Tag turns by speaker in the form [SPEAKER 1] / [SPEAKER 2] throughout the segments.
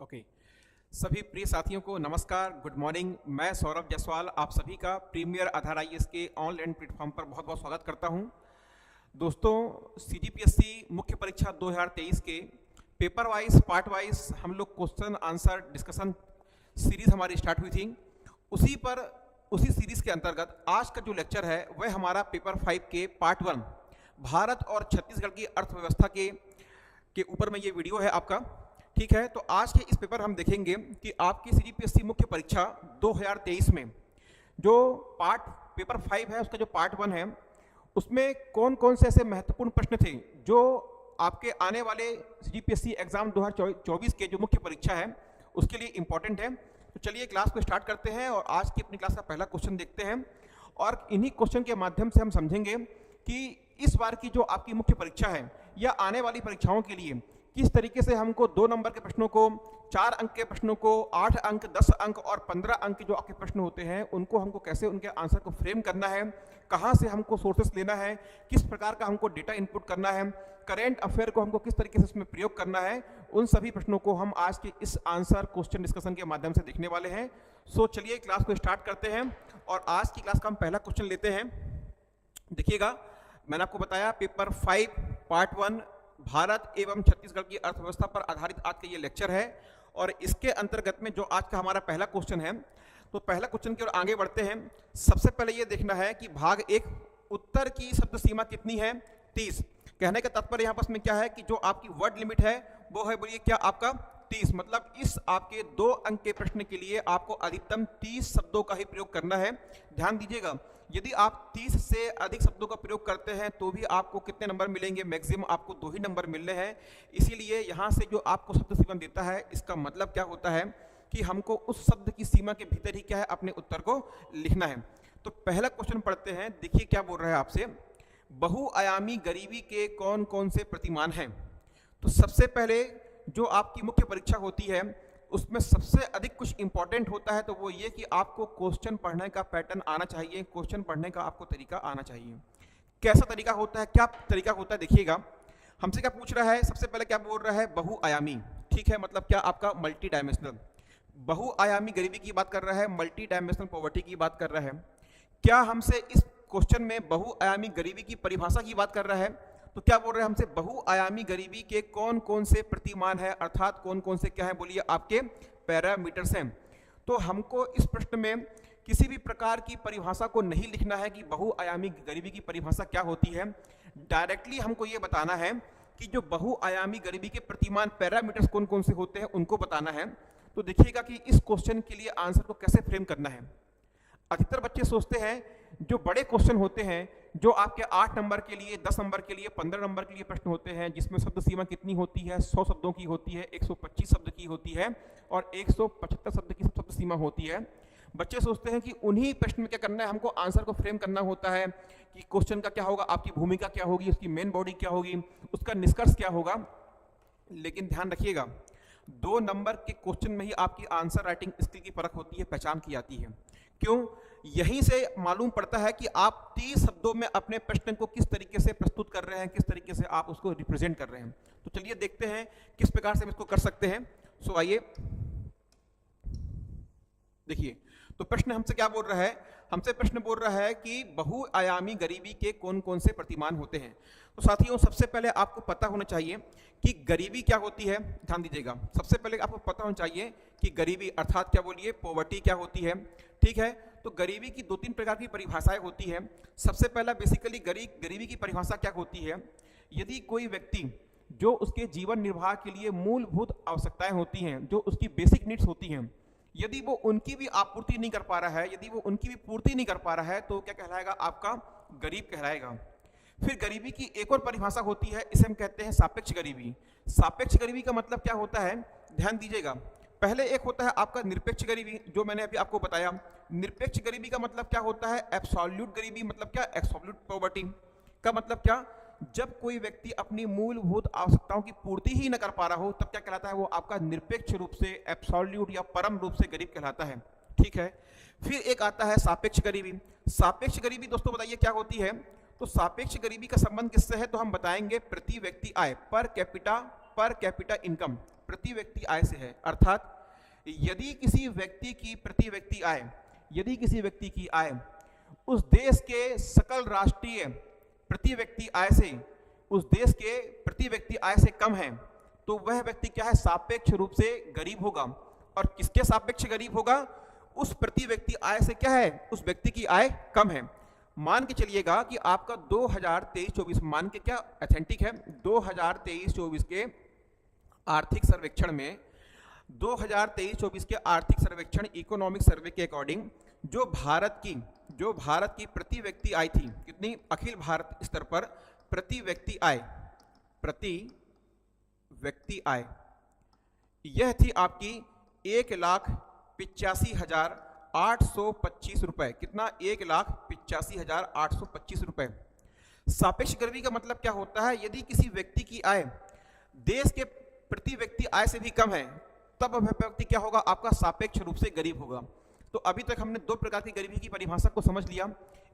[SPEAKER 1] Okay. सभी प्रिय साथियों को नमस्कार, गुड मॉर्निंग। मैं सौरभ जायसवाल आप सभी का प्रीमियर आधार आईएएस के ऑनलाइन प्लेटफॉर्म पर बहुत बहुत स्वागत करता हूं। दोस्तों, सीजीपीएससी मुख्य परीक्षा 2023 के पेपर वाइज पार्ट वाइज हम लोग क्वेश्चन आंसर डिस्कशन सीरीज हमारी स्टार्ट हुई थी। उसी सीरीज के अंतर्गत आज का जो लेक्चर है वह हमारा पेपर 5 के पार्ट 1 भारत और छत्तीसगढ़ की अर्थव्यवस्था के ऊपर में ये वीडियो है आपका। ठीक है, तो आज के इस पेपर हम देखेंगे कि आपकी सीजीपीएससी मुख्य परीक्षा 2023 में जो पेपर 5 है उसका जो पार्ट 1 है उसमें कौन कौन से ऐसे महत्वपूर्ण प्रश्न थे जो आपके आने वाले सीजीपीएससी एग्जाम 2024 के जो मुख्य परीक्षा है उसके लिए इंपॉर्टेंट है। तो चलिए क्लास को स्टार्ट करते हैं और आज की अपनी क्लास का पहला क्वेश्चन देखते हैं और इन्हीं क्वेश्चन के माध्यम से हम समझेंगे कि इस बार की जो आपकी मुख्य परीक्षा है या आने वाली परीक्षाओं के लिए किस तरीके से हमको 2 नंबर के प्रश्नों को, 4 अंक के प्रश्नों को, 8 अंक, 10 अंक और 15 अंक के जो आपके प्रश्न होते हैं उनको हमको कैसे उनके आंसर को फ्रेम करना है, कहाँ से हमको सोर्सेस लेना है, किस प्रकार का हमको डेटा इनपुट करना है, करेंट अफेयर को हमको किस तरीके से उसमें प्रयोग करना है, उन सभी प्रश्नों को हम आज के इस आंसर क्वेश्चन डिस्कशन के माध्यम से देखने वाले हैं। सो चलिए क्लास को स्टार्ट करते हैं और आज की क्लास का हम पहला क्वेश्चन लेते हैं। देखिएगा, मैंने आपको बताया पेपर 5 पार्ट 1 भारत एवं छत्तीसगढ़ की अर्थव्यवस्था पर आधारित आज का ये लेक्चर है और इसके अंतर्गत में जो आज का हमारा पहला क्वेश्चन है, तो पहला क्वेश्चन की ओर आगे बढ़ते हैं। सबसे पहले ये देखना है कि भाग 1 उत्तर की शब्द सीमा कितनी है, 30। कहने का तात्पर्य यहाँ पर में क्या है कि जो आपकी वर्ड लिमिट है वो है, बोलिए क्या, आपका 30। मतलब इस आपके 2 अंक के प्रश्न के लिए आपको अधिकतम 30 शब्दों का ही प्रयोग करना है। ध्यान दीजिएगा, यदि आप 30 से अधिक शब्दों का प्रयोग करते हैं तो भी आपको कितने नंबर मिलेंगे, मैक्सिमम आपको 2 ही नंबर मिलने हैं। इसीलिए यहाँ से जो आपको शब्द सीमा देता है इसका मतलब क्या होता है कि हमको उस शब्द की सीमा के भीतर ही क्या है, अपने उत्तर को लिखना है। तो पहला क्वेश्चन पढ़ते हैं। देखिए क्या बोल रहा है आपसे, बहुआयामी गरीबी के कौन कौन से प्रतिमान हैं। तो सबसे पहले जो आपकी मुख्य परीक्षा होती है उसमें सबसे अधिक कुछ इंपॉर्टेंट होता है तो वो ये कि आपको क्वेश्चन पढ़ने का पैटर्न आना चाहिए, क्वेश्चन पढ़ने का आपको तरीका आना चाहिए। कैसा तरीका होता है, क्या तरीका होता है, देखिएगा हमसे क्या पूछ रहा है। सबसे पहले क्या बोल रहा है, बहुआयामी। ठीक है, मतलब क्या, आपका मल्टी डायमेंशनल। बहुआयामी गरीबी की बात कर रहा है, मल्टी डायमेंशनल पॉवर्टी की बात कर रहा है। क्या हमसे इस क्वेश्चन में बहुआयामी गरीबी की परिभाषा की बात कर रहा है, तो क्या बोल रहे हैं हमसे, बहुआयामी गरीबी के कौन कौन से प्रतिमान है, अर्थात कौन कौन से क्या है, बोलिए आपके पैरामीटर्स हैं। तो हमको इस प्रश्न में किसी भी प्रकार की परिभाषा को नहीं लिखना है कि बहुआयामी गरीबी की परिभाषा क्या होती है। डायरेक्टली हमको ये बताना है कि जो बहुआयामी गरीबी के प्रतिमान पैरामीटर्स कौन कौन से होते हैं उनको बताना है। तो देखिएगा कि इस क्वेश्चन के लिए आंसर को कैसे फ्रेम करना है। अधिकतर बच्चे सोचते हैं जो बड़े क्वेश्चन होते हैं, जो आपके 8 नंबर के लिए, 10 नंबर के लिए, 15 नंबर के लिए प्रश्न होते हैं जिसमें शब्द सीमा कितनी होती है, 100 शब्दों की होती है, 125 शब्द की होती है और 175 शब्द की शब्द सीमा होती है। बच्चे सोचते हैं कि उन्हीं प्रश्न में क्या करना है, हमको आंसर को फ्रेम करना होता है कि क्वेश्चन का क्या होगा, आपकी भूमिका क्या होगी, उसकी मेन बॉडी क्या होगी, उसका निष्कर्ष क्या होगा। लेकिन ध्यान रखिएगा, 2 नंबर के क्वेश्चन में ही आपकी आंसर राइटिंग स्किल की परख होती है, पहचान की जाती है। क्यों? यहीं से मालूम पड़ता है कि आप 30 शब्दों में अपने प्रश्न को किस तरीके से प्रस्तुत कर रहे हैं, किस तरीके से आप उसको रिप्रेजेंट कर रहे हैं। तो चलिए देखते हैं किस प्रकार से हम इसको कर सकते हैं। सो आइए देखिए, तो प्रश्न हमसे क्या बोल रहा है, हमसे प्रश्न बोल रहा है कि बहुआयामी गरीबी के कौन कौन से प्रतिमान होते हैं। तो साथियों, सबसे पहले आपको पता होना चाहिए कि गरीबी क्या होती है। ध्यान दीजिएगा, सबसे पहले आपको पता होना चाहिए कि गरीबी अर्थात क्या, बोलिए पॉवर्टी क्या होती है। ठीक है, तो गरीबी की 2-3 प्रकार की परिभाषाएं होती है। सबसे पहला बेसिकली गरीबी की परिभाषा क्या होती है, यदि कोई व्यक्ति जो उसके जीवन निर्वाह के लिए मूलभूत आवश्यकताएं होती हैं, जो उसकी बेसिक नीड्स होती हैं, यदि वो उनकी भी आपूर्ति नहीं कर पा रहा है, यदि वो उनकी भी पूर्ति नहीं कर पा रहा है तो क्या कहलाएगा, आपका गरीब कहलाएगा। फिर गरीबी की एक और परिभाषा होती है, इसे हम कहते हैं सापेक्ष गरीबी। सापेक्ष गरीबी का मतलब क्या होता है, ध्यान दीजिएगा। पहले एक होता है आपका निरपेक्ष गरीबी, जो मैंने अभी आपको बताया। निरपेक्ष गरीबी का मतलब क्या होता है, एब्सोल्यूट गरीबी मतलब क्या, एब्सोल्यूट पॉवर्टी का मतलब क्या, जब कोई व्यक्ति अपनी मूलभूत आवश्यकताओं की पूर्ति ही न कर पा रहा हो तब क्या कहलाता है, वो आपका निरपेक्ष रूप से, एब्सोल्यूट या परम रूप से गरीब कहलाता है। ठीक है, फिर एक आता है सापेक्ष गरीबी। सापेक्ष गरीबी दोस्तों बताइए क्या होती है। तो सापेक्ष गरीबी का संबंध किससे है, तो हम बताएंगे प्रति व्यक्ति आय, पर पर कैपिटा इनकम, प्रति व्यक्ति आय से है। अर्थात यदि किसी व्यक्ति की प्रति व्यक्ति आय, यदि किसी व्यक्ति की आय उस देश के सकल राष्ट्रीय प्रति व्यक्ति आय से, उस देश के प्रति व्यक्ति आय से कम है, तो वह व्यक्ति क्या है, सापेक्ष रूप से गरीब होगा। और किसके सापेक्ष गरीब होगा, उस प्रति व्यक्ति आय से क्या है, उस व्यक्ति की आय कम है। मान के चलिएगा कि आपका 2023-24, मान के क्या ऑथेंटिक है, 2023-24 के आर्थिक सर्वेक्षण में, 2023-24 के आर्थिक सर्वेक्षण इकोनॉमिक सर्वे के अकॉर्डिंग जो भारत की प्रति व्यक्ति आय थी, कितनी, अखिल भारत स्तर पर प्रति व्यक्ति आय यह थी आपकी 1,85,825 रुपए। कितना, 1,85,825 रुपए। सापेक्ष गरीबी का मतलब क्या होता है, यदि किसी व्यक्ति की आय देश के प्रति व्यक्ति आय से भी कम है, तब वह व्यक्ति क्या होगा, आपका सापेक्ष रूप से गरीब होगा। तो अभी तक हमने दो प्रकार की गरीबी की परिभाषा को समझ लिया।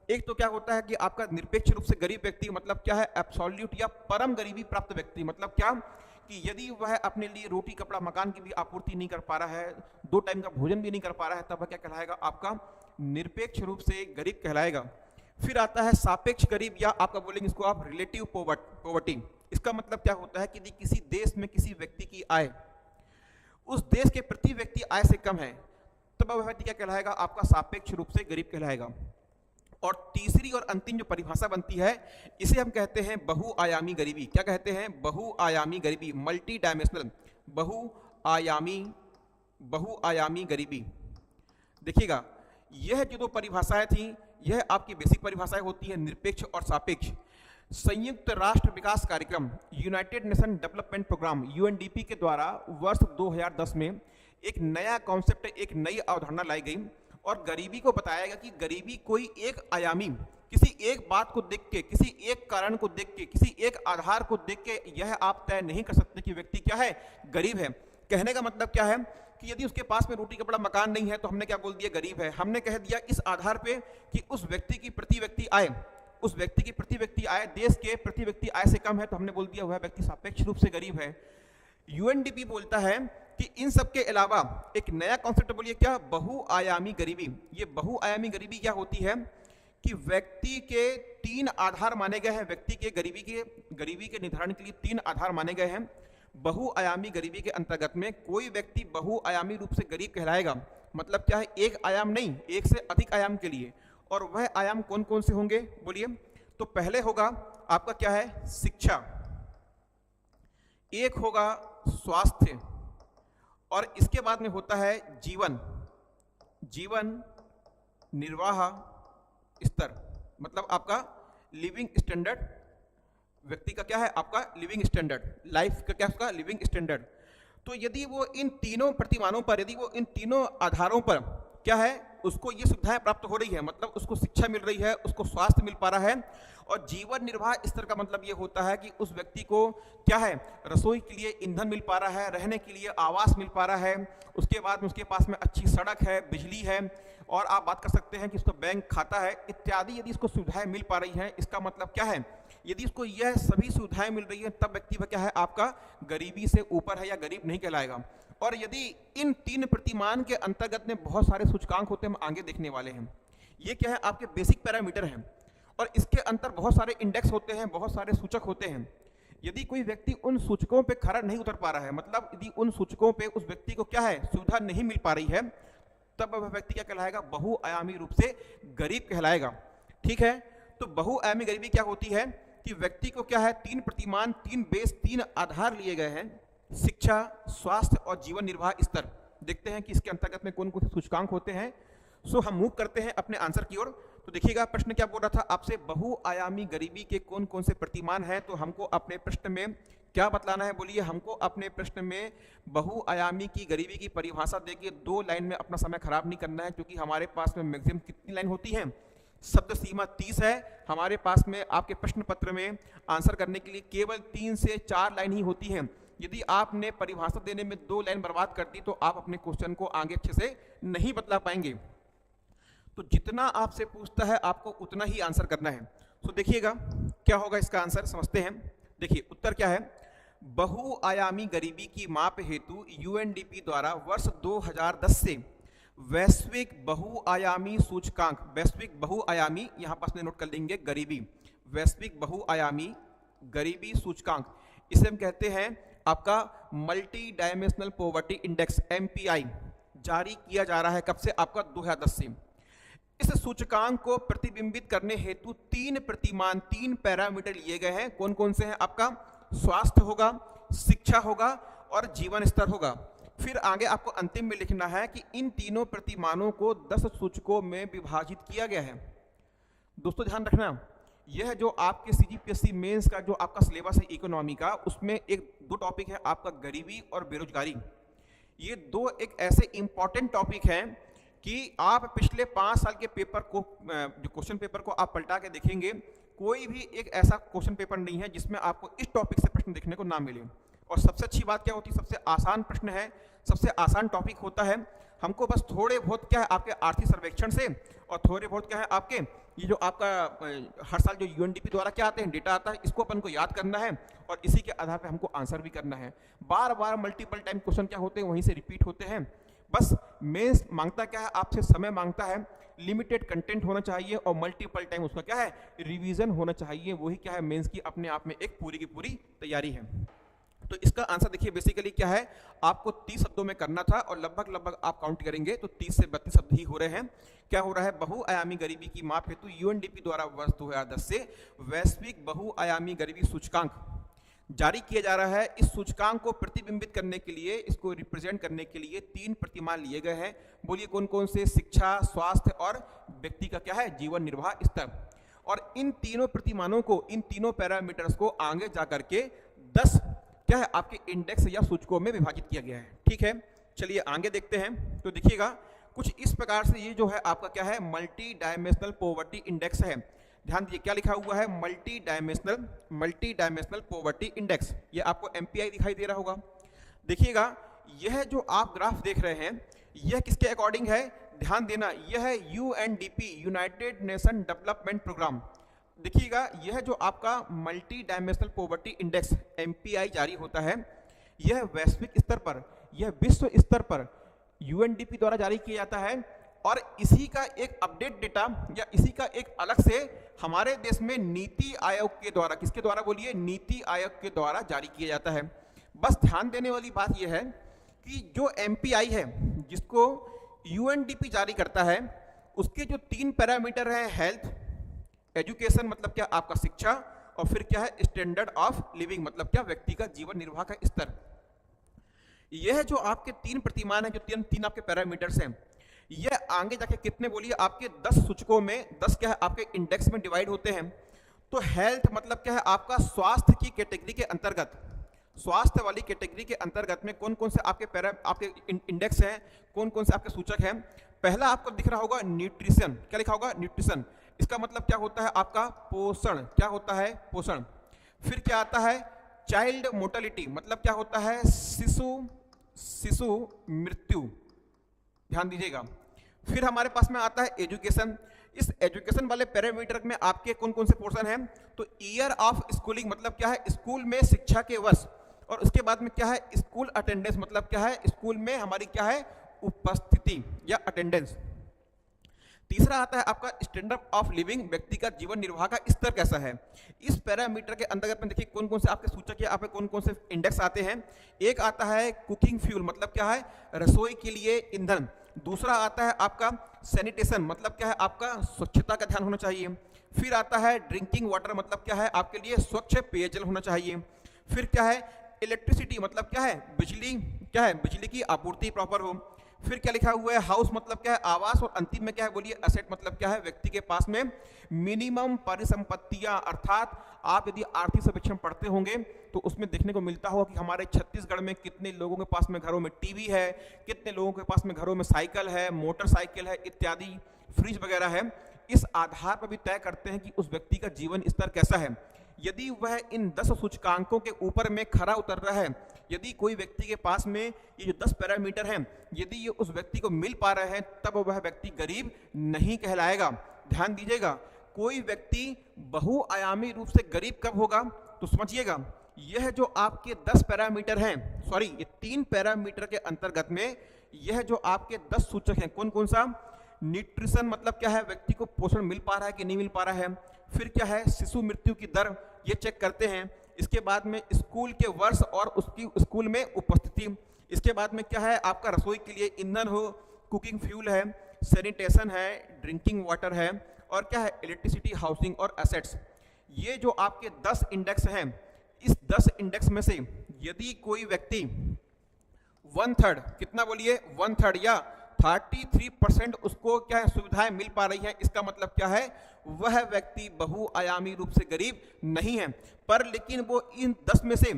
[SPEAKER 1] एक तो क्या होता है कि आपका निरपेक्ष रूप से गरीब व्यक्ति, मतलब क्या है, एब्सोल्यूट या परम गरीबी प्राप्त व्यक्ति, मतलब क्या कि यदि वह अपने लिए रोटी कपड़ा मकान की भी आपूर्ति नहीं कर पा रहा है, 2 टाइम का भोजन भी नहीं कर पा रहा है, तब वह क्या कहलाएगा, आपका निरपेक्ष रूप से गरीब कहलाएगा। फिर आता है सापेक्ष गरीब, या आपका बोलेंगे इसको आप रिलेटिव पॉवर्टी। इसका मतलब क्या होता है कि यदि किसी देश में किसी व्यक्ति की आय उस देश के प्रति व्यक्ति आय से कम है, तब वह व्यक्ति क्या कहलाएगा, आपका सापेक्ष रूप से गरीब कहलाएगा। और तीसरी और अंतिम जो परिभाषा बनती है, इसे हम कहते हैं बहुआयामी गरीबी। क्या कहते हैं, बहुआयामी गरीबी, मल्टी डायमेंशनल, बहुआयामी गरीबी। देखिएगा, यह जो दो परिभाषाएं थी, यह आपकी बेसिक परिभाषाएं होती है, निरपेक्ष और सापेक्ष। संयुक्त राष्ट्र विकास कार्यक्रम, United Nation Development Programme, UNDP के द्वारा वर्ष 2010 में एक नया कॉन्सेप्ट, एक नई अवधारणा लाई गई और गरीबी को बताया गया कि गरीबी कोई एक आयामी, किसी एक बात को देख के, किसी एक कारण को देख के, किसी एक आधार को देख के यह आप तय नहीं कर सकते कि व्यक्ति क्या है, गरीब है। कहने का मतलब क्या है कि यदि उसके पास में रोटी कपड़ा मकान नहीं है, तो हमने क्या बोल दिया, गरीब है। हमने कह दिया इस आधार पे कि उस व्यक्ति की प्रति व्यक्ति आय, उस व्यक्ति की प्रति व्यक्ति आय देश के प्रति व्यक्ति आय से कम है, तो हमने बोल दिया वह व्यक्ति सापेक्ष रूप से गरीब है। यूएनडीपी बोलता है कि इन सब के अलावा एक नया कॉन्सेप्ट बोलिए, क्या, बहुआयामी गरीबी। ये बहुआयामी गरीबी क्या होती है कि व्यक्ति के 3 आधार माने गए हैं, व्यक्ति के गरीबी के निर्धारण के लिए 3 आधार माने गए हैं। बहुआयामी गरीबी के अंतर्गत में कोई व्यक्ति बहुआयामी रूप से गरीब कहलाएगा, मतलब क्या है, एक आयाम नहीं, एक से अधिक आयाम के लिए। और वह आयाम कौन कौन से होंगे बोलिए, तो पहले होगा आपका क्या है, शिक्षा, एक होगा स्वास्थ्य, और इसके बाद में होता है जीवन निर्वाह स्तर, मतलब आपका लिविंग स्टैंडर्ड, व्यक्ति का क्या है, आपका लिविंग स्टैंडर्ड, लाइफ का क्या, उसका लिविंग स्टैंडर्ड। तो यदि वो इन तीनों प्रतिमानों पर, यदि वो इन तीनों आधारों पर क्या है, उसको ये सुविधाएं प्राप्त हो रही है, मतलब उसको शिक्षा मिल रही है, उसको स्वास्थ्य मिल पा रहा है, और जीवन निर्वाह स्तर का मतलब ये होता है कि उस व्यक्ति को क्या है, रसोई के लिए ईंधन मिल पा रहा है, रहने के लिए आवास मिल पा रहा है, उसके बाद में उसके पास में अच्छी सड़क है, बिजली है, और आप बात कर सकते हैं कि उसका बैंक खाता है इत्यादि। यदि इसको सुविधाएं मिल पा रही हैं, इसका मतलब क्या है, यदि इसको यह सभी सुविधाएं मिल रही है, तब व्यक्ति क्या है, आपका गरीबी से ऊपर है या गरीब नहीं कहलाएगा। और यदि इन 3 प्रतिमान के अंतर्गत में बहुत सारे सूचकांक होते हैं, हम आगे देखने वाले हैं, ये क्या है, आपके बेसिक पैरामीटर हैं, और इसके अंतर बहुत सारे इंडेक्स होते हैं, बहुत सारे सूचक होते हैं। यदि कोई व्यक्ति उन सूचकों पे खरा नहीं उतर पा रहा है, मतलब यदि उन सूचकों पे उस व्यक्ति को क्या है, सुविधा नहीं मिल पा रही है, तब वह व्यक्ति क्या कहलाएगा, बहुआयामी रूप से गरीब कहलाएगा। ठीक है, तो बहुआयामी गरीबी क्या होती है कि व्यक्ति को क्या है, 3 प्रतिमान, 3 बेस, 3 आधार लिए गए हैं, शिक्षा, स्वास्थ्य और जीवन निर्वाह स्तर। देखते हैं कि इसके अंतर्गत में कौन कौन से सूचकांक होते हैं। सो हम मूव करते हैं अपने आंसर की ओर। तो देखिएगा, प्रश्न क्या बोल रहा था आपसे, बहुआयामी गरीबी के कौन कौन से प्रतिमान हैं, तो हमको अपने प्रश्न में क्या बतलाना है, बोलिए। हमको अपने प्रश्न में बहुआयामी की गरीबी की परिभाषा देके 2 लाइन में अपना समय खराब नहीं करना है, क्योंकि हमारे पास में मैक्सिमम कितनी लाइन होती हैं, शब्द सीमा 30 है हमारे पास में। आपके प्रश्न पत्र में आंसर करने के लिए केवल 3 से 4 लाइन ही होती हैं। यदि आपने परिभाषा देने में 2 लाइन बर्बाद कर दी, तो आप अपने क्वेश्चन को आगे अच्छे से नहीं बतला पाएंगे। तो जितना आपसे पूछता है आपको उतना ही आंसर करना है। तो देखिएगा क्या होगा इसका आंसर, समझते हैं। देखिए उत्तर क्या है, बहुआयामी गरीबी की माप हेतु यूएनडीपी द्वारा वर्ष 2010 से वैश्विक बहुआयामी सूचकांक, वैश्विक बहुआयामी यहां पास में नोट कर लेंगे गरीबी, वैश्विक बहुआयामी गरीबी सूचकांक, इसे हम कहते हैं आपका multi dimensional poverty index MPI, जारी किया जा रहा है कब से? आपका 2010 से। इस सूचकांक को प्रतिबिंबित करने हेतु 3 प्रतिमान, 3 पैरामीटर लिए गए हैं। कौन कौन से हैं? आपका स्वास्थ्य होगा, शिक्षा होगा और जीवन स्तर होगा। फिर आगे आपको अंतिम में लिखना है कि इन तीनों प्रतिमानों को 10 सूचकों में विभाजित किया गया है। दोस्तों ध्यान रखना, यह जो आपके CGPSC मेंस का जो आपका सिलेबस है इकोनॉमी का, उसमें दो टॉपिक है आपका गरीबी और बेरोजगारी। ये दो एक ऐसे इंपॉर्टेंट टॉपिक हैं कि आप पिछले 5 साल के पेपर को, जो क्वेश्चन पेपर को आप पलटा के देखेंगे, कोई भी एक ऐसा क्वेश्चन पेपर नहीं है जिसमें आपको इस टॉपिक से प्रश्न देखने को ना मिले। और सबसे अच्छी बात क्या होती है? सबसे आसान प्रश्न है, सबसे आसान टॉपिक होता है। हमको बस थोड़े बहुत क्या है आपके आर्थिक सर्वेक्षण से और थोड़े बहुत क्या है आपके ये जो आपका हर साल जो यूएनडीपी द्वारा क्या आते हैं डेटा आता है, इसको अपन को याद करना है और इसी के आधार पर हमको आंसर भी करना है। बार बार मल्टीपल टाइम क्वेश्चन क्या होते हैं वहीं से रिपीट होते हैं। बस मेंस मांगता क्या है आपसे? समय मांगता है, लिमिटेड कंटेंट होना चाहिए और मल्टीपल टाइम उसका क्या है रिवीजन होना चाहिए। वही क्या है मेंस की अपने आप में एक पूरी की पूरी तैयारी है। तो इसका आंसर देखिए बेसिकली क्या है, आपको 30 शब्दों में करना था और लगभग आप काउंट करेंगे तो 30 से 32 शब्द ही हो रहे हैं। क्या हो रहा है? बहुआयामी गरीबी की माप हेतु यूएनडीपी द्वारा वर्ष 2010 से वैश्विक बहुआयामी गरीबी सूचकांक जारी किया जा रहा है। इस सूचकांक को प्रतिबिंबित करने के लिए, इसको रिप्रेजेंट करने के लिए 3 प्रतिमान लिए गए हैं। बोलिए कौन कौन से? शिक्षा, स्वास्थ्य और व्यक्ति का क्या है जीवन निर्वाह स्तर। और इन तीनों प्रतिमानों को, इन तीनों पैरामीटर्स को आगे जा करके 10 क्या है आपके इंडेक्स या सूचकों में विभाजित किया गया है। ठीक है, चलिए आगे देखते हैं। तो देखिएगा कुछ इस प्रकार से ये जो है आपका क्या है मल्टी डायमेंशनल पॉवर्टी इंडेक्स है। ध्यान दीजिए क्या लिखा हुआ है? Multi dimensional poverty index. ये आपको MPI दिखाई दे रहा होगा। देखिएगा यह जो आप ग्राफ देख रहे हैं यह किसके अकॉर्डिंग है? ध्यान देना, यह है UNDP, United Nation Development Programme. देखिएगा यह जो आपका multi dimensional poverty index MPI जारी होता है, यह वैश्विक स्तर पर, यह विश्व स्तर पर UNDP द्वारा जारी किया जाता है। और इसी का एक अपडेट डेटा या इसी का एक अलग से हमारे देश में नीति आयोग के द्वारा, किसके द्वारा बोलिए? नीति आयोग के द्वारा जारी किया जाता है। बस ध्यान देने वाली बात यह है कि जो MPI है जिसको UNDP जारी करता है, उसके जो 3 पैरामीटर हैं, हेल्थ, एजुकेशन मतलब क्या आपका शिक्षा, और फिर क्या है स्टैंडर्ड ऑफ लिविंग मतलब क्या व्यक्ति का जीवन निर्वाह का स्तर। यह जो आपके 3 प्रतिमान है, जो तीन आपके पैरामीटर्स हैं, यह आगे जाके कितने बोलिए आपके 10 सूचकों में, 10 क्या है आपके इंडेक्स में डिवाइड होते हैं। तो हेल्थ मतलब क्या है आपका स्वास्थ्य की कैटेगरी के अंतर्गत, स्वास्थ्य वाली कैटेगरी के अंतर्गत में कौन कौन से आपके इंडेक्स हैं, कौन कौन से आपके सूचक हैं। पहला आपको दिख रहा होगा न्यूट्रिशन। क्या लिखा होगा? न्यूट्रिशन। इसका मतलब क्या होता है आपका पोषण। क्या होता है? पोषण। फिर क्या आता है? चाइल्ड मोर्टेलिटी मतलब क्या होता है? शिशु मृत्यु। ध्यान दीजिएगा। फिर हमारे पास में आता है एजुकेशन। इस एजुकेशन वाले पैरामीटर में आपके कौन कौन से पोर्शन हैं? तो ईयर ऑफ स्कूलिंग मतलब क्या है? स्कूल में शिक्षा के वर्ष। और उसके बाद में क्या है? स्कूल अटेंडेंस मतलब क्या है? स्कूल में हमारी क्या है? उपस्थिति या अटेंडेंस। तीसरा आता है आपका स्टैंडर्ड ऑफ लिविंग, व्यक्ति का जीवन निर्वाह का स्तर कैसा है। इस पैरामीटर के अंतर्गत में देखिए कौन कौन से आपके सूचक या आपके कौन कौन से इंडेक्स आते हैं। एक आता है कुकिंग फ्यूल मतलब क्या है? रसोई के लिए ईंधन। दूसरा आता है आपका सैनिटेशन मतलब क्या है? आपका स्वच्छता का ध्यान होना चाहिए। फिर आता है ड्रिंकिंग वाटर मतलब क्या है? आपके लिए स्वच्छ पेयजल होना चाहिए। फिर क्या है? इलेक्ट्रिसिटी मतलब क्या है? बिजली, क्या है? बिजली की आपूर्ति प्रॉपर हो। फिर क्या लिखा हुआ है? हाउस मतलब क्या है? आवास। और अंतिम में क्या है बोलिए? असेट मतलब क्या है? व्यक्ति के पास में मिनिमम परिसंपत्तियां। अर्थात आप यदि आर्थिक सर्वेक्षण पढ़ते होंगे तो उसमें देखने को मिलता होगा कि हमारे छत्तीसगढ़ में कितने लोगों के पास में घरों में टीवी है, कितने लोगों के पास में घरों में साइकिल है, मोटरसाइकिल है इत्यादि, फ्रिज वगैरह है। इस आधार पर भी तय करते हैं कि उस व्यक्ति का जीवन स्तर कैसा है। यदि वह इन 10 सूचकांकों के ऊपर में खरा उतर रहा है, यदि कोई व्यक्ति के पास में ये जो 10 पैरामीटर हैं, यदि ये उस व्यक्ति को मिल पा रहे हैं, तब वह व्यक्ति गरीब नहीं कहलाएगा। ध्यान दीजिएगा, कोई व्यक्ति बहुआयामी रूप से गरीब कब होगा? तो समझिएगा, यह जो आपके 10 पैरामीटर हैं, सॉरी ये 3 पैरामीटर के अंतर्गत में यह जो आपके 10 सूचक हैं, कौन कौन सा? न्यूट्रिशन मतलब क्या है, व्यक्ति को पोषण मिल पा रहा है कि नहीं मिल पा रहा है। फिर क्या है, शिशु मृत्यु की दर, ये चेक करते हैं। इसके बाद में स्कूल के वर्ष और उसकी स्कूल में उपस्थिति। इसके बाद में क्या है, आपका रसोई के लिए ईंधन हो, कुकिंग फ्यूल है, सैनिटेशन है, ड्रिंकिंग वाटर है, और क्या है, इलेक्ट्रिसिटी, हाउसिंग और एसेट्स। ये जो आपके 10 इंडेक्स हैं, इस 10 इंडेक्स में से यदि कोई व्यक्ति 1/3, कितना बोलिए, 1/3 या 33% उसको क्या है, सुविधाएं मिल पा रही हैं, इसका मतलब क्या है, वह व्यक्ति बहुआयामी रूप से गरीब नहीं है। पर लेकिन वो इन 10 में से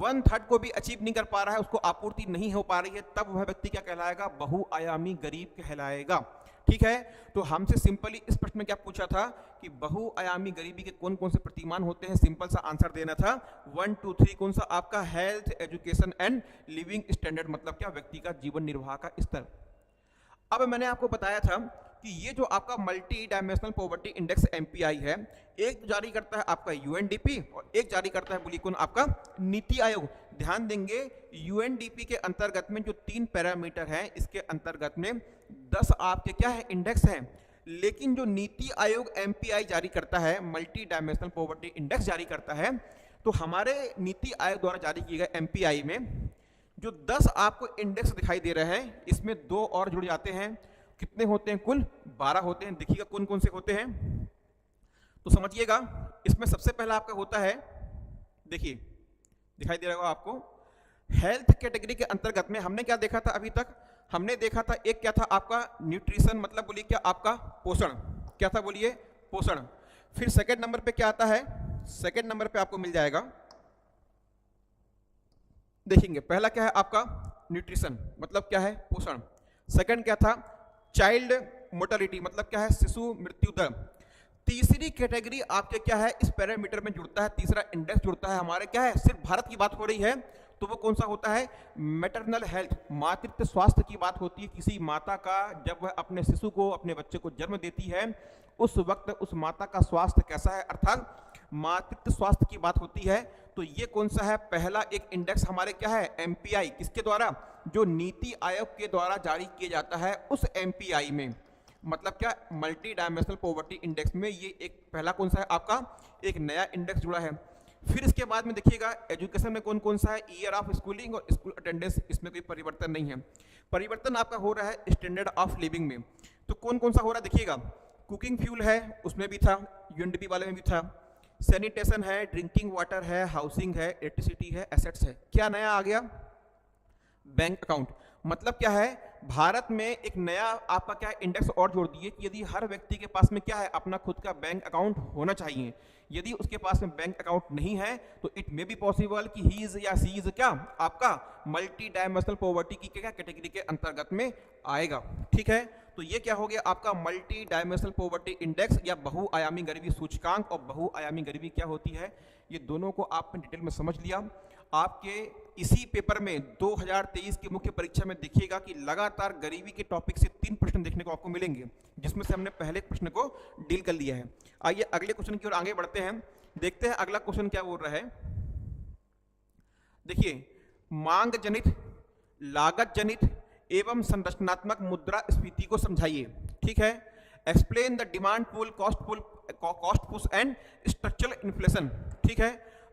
[SPEAKER 1] 1/3 को भी अचीव नहीं कर पा रहा है, उसको आपूर्ति नहीं हो पा रही है, तब वह व्यक्ति क्या कहलाएगा, बहुआयामी गरीब कहलाएगा। ठीक है, तो हमसे सिंपली इस प्रश्न में क्या पूछा था कि बहुआयामी गरीबी के कौन कौन से प्रतिमान होते हैं, सिंपल सा आंसर देना था 1 2 3। कौन सा? आपका health, education and living standard, मतलब क्या, व्यक्ति का जीवन निर्वाह का स्तर। अब मैंने आपको बताया था कि ये जो आपका multi dimensional poverty index MPI है, एक जारी करता है आपका UNDP और एक जारी करता है बोलिए कौन, आपका नीति आयोग। ध्यान देंगे, UNDP के अंतर्गत में जो 3 पैरामीटर हैं, इसके अंतर्गत में 10 आपके क्या है, इंडेक्स हैं। लेकिन जो नीति आयोग MPI जारी करता है, मल्टी डायमेंशनल पॉवर्टी इंडेक्स जारी करता है, तो हमारे नीति आयोग द्वारा जारी किए गए MPI में जो 10 आपको इंडेक्स दिखाई दे रहे हैं, इसमें 2 और जुड़ जाते हैं। कितने होते हैं? कुल 12 होते हैं। देखिएगा कौन कौन से होते हैं, तो समझिएगा। इसमें सबसे पहला आपका होता है, देखिए दिखाई दे रहा होगा आपको, हेल्थ कैटेगरी के अंतर्गत में हमने क्या देखा था अभी तक? हमने देखा था एक क्या था आपका न्यूट्रिशन, मतलब बोलिए क्या, आपका पोषण। क्या था बोलिए? पोषण। फिर सेकंड नंबर पे क्या आता है? सेकंड नंबर पे आपको मिल जाएगा, देखेंगे पहला क्या है आपका न्यूट्रिशन, मतलब क्या है, पोषण। सेकंड क्या था? चाइल्ड मोर्टेलिटी, मतलब क्या है, शिशु मृत्यु दर। तीसरी कैटेगरी आपके क्या है, इस पैरामीटर में जुड़ता है, तीसरा इंडेक्स जुड़ता है हमारे क्या है, सिर्फ भारत की बात हो रही है, तो वो कौन सा होता है? मैटरनल हेल्थ, मातृत्व स्वास्थ्य की बात होती है। किसी माता का जब वह अपने शिशु को, अपने बच्चे को जन्म देती है, उस वक्त उस माता का स्वास्थ्य कैसा है, अर्थात मातृत्व स्वास्थ्य की बात होती है। तो ये कौन सा है? पहला एक इंडेक्स हमारे क्या है, MPI, किसके द्वारा? जो नीति आयोग के द्वारा जारी किया जाता है उस MPI में, मतलब क्या, मल्टी डायमेंशनल पॉवर्टी इंडेक्स में ये एक पहला कौन सा है आपका, एक नया इंडेक्स जुड़ा है। फिर इसके बाद में देखिएगा एजुकेशन में कौन कौन सा है, ईयर ऑफ स्कूलिंग और स्कूल अटेंडेंस, इसमें कोई परिवर्तन नहीं है। परिवर्तन आपका हो रहा है स्टैंडर्ड ऑफ लिविंग में, तो कौन कौन सा हो रहा है देखिएगा, कुकिंग फ्यूल है, उसमें भी था, UNDP वाले में भी था, सैनिटेशन है, ड्रिंकिंग वाटर है, हाउसिंग है, इलेक्ट्रिसिटी है, एसेट्स है। क्या नया आ गया? Bank account. मतलब क्या है, भारत में एक नया आपका क्या इंडेक्स और जोड़ दिए कि यदि हर व्यक्ति के पास में क्या है, अपना खुद का बैंक अकाउंट होना चाहिए। यदि उसके पास में बैंक अकाउंट नहीं है तो इट मे बी पॉसिबल कि ही इज या सी इज क्या, आपका मल्टी डायमेंशनल पॉवर्टी की क्या कैटेगरी के अंतर्गत में आएगा। ठीक है, तो ये क्या हो गया आपका मल्टी डायमेंशनल पॉवर्टी इंडेक्स या बहुआयामी गरीबी सूचकांक। और बहुआयामी गरीबी क्या होती है, ये दोनों को आपने डिटेल में समझ लिया। आपके इसी पेपर में 2023 की मुख्य परीक्षा में देखिएगा कि लगातार गरीबी के टॉपिक से 3 प्रश्न देखने को आपको मिलेंगे, जिसमें से हमने पहले प्रश्न को डील कर लिया है। आइए अगले क्वेश्चन की ओर आगे बढ़ते हैं, देखते हैं अगला क्वेश्चन क्या बोल रहा है। देखिए, मांग जनित, लागत जनित एवं संरचनात्मक मुद्रास्फीति को समझाइए। ठीक है, explain the demand pull, cost push and structural inflation. ठीक है,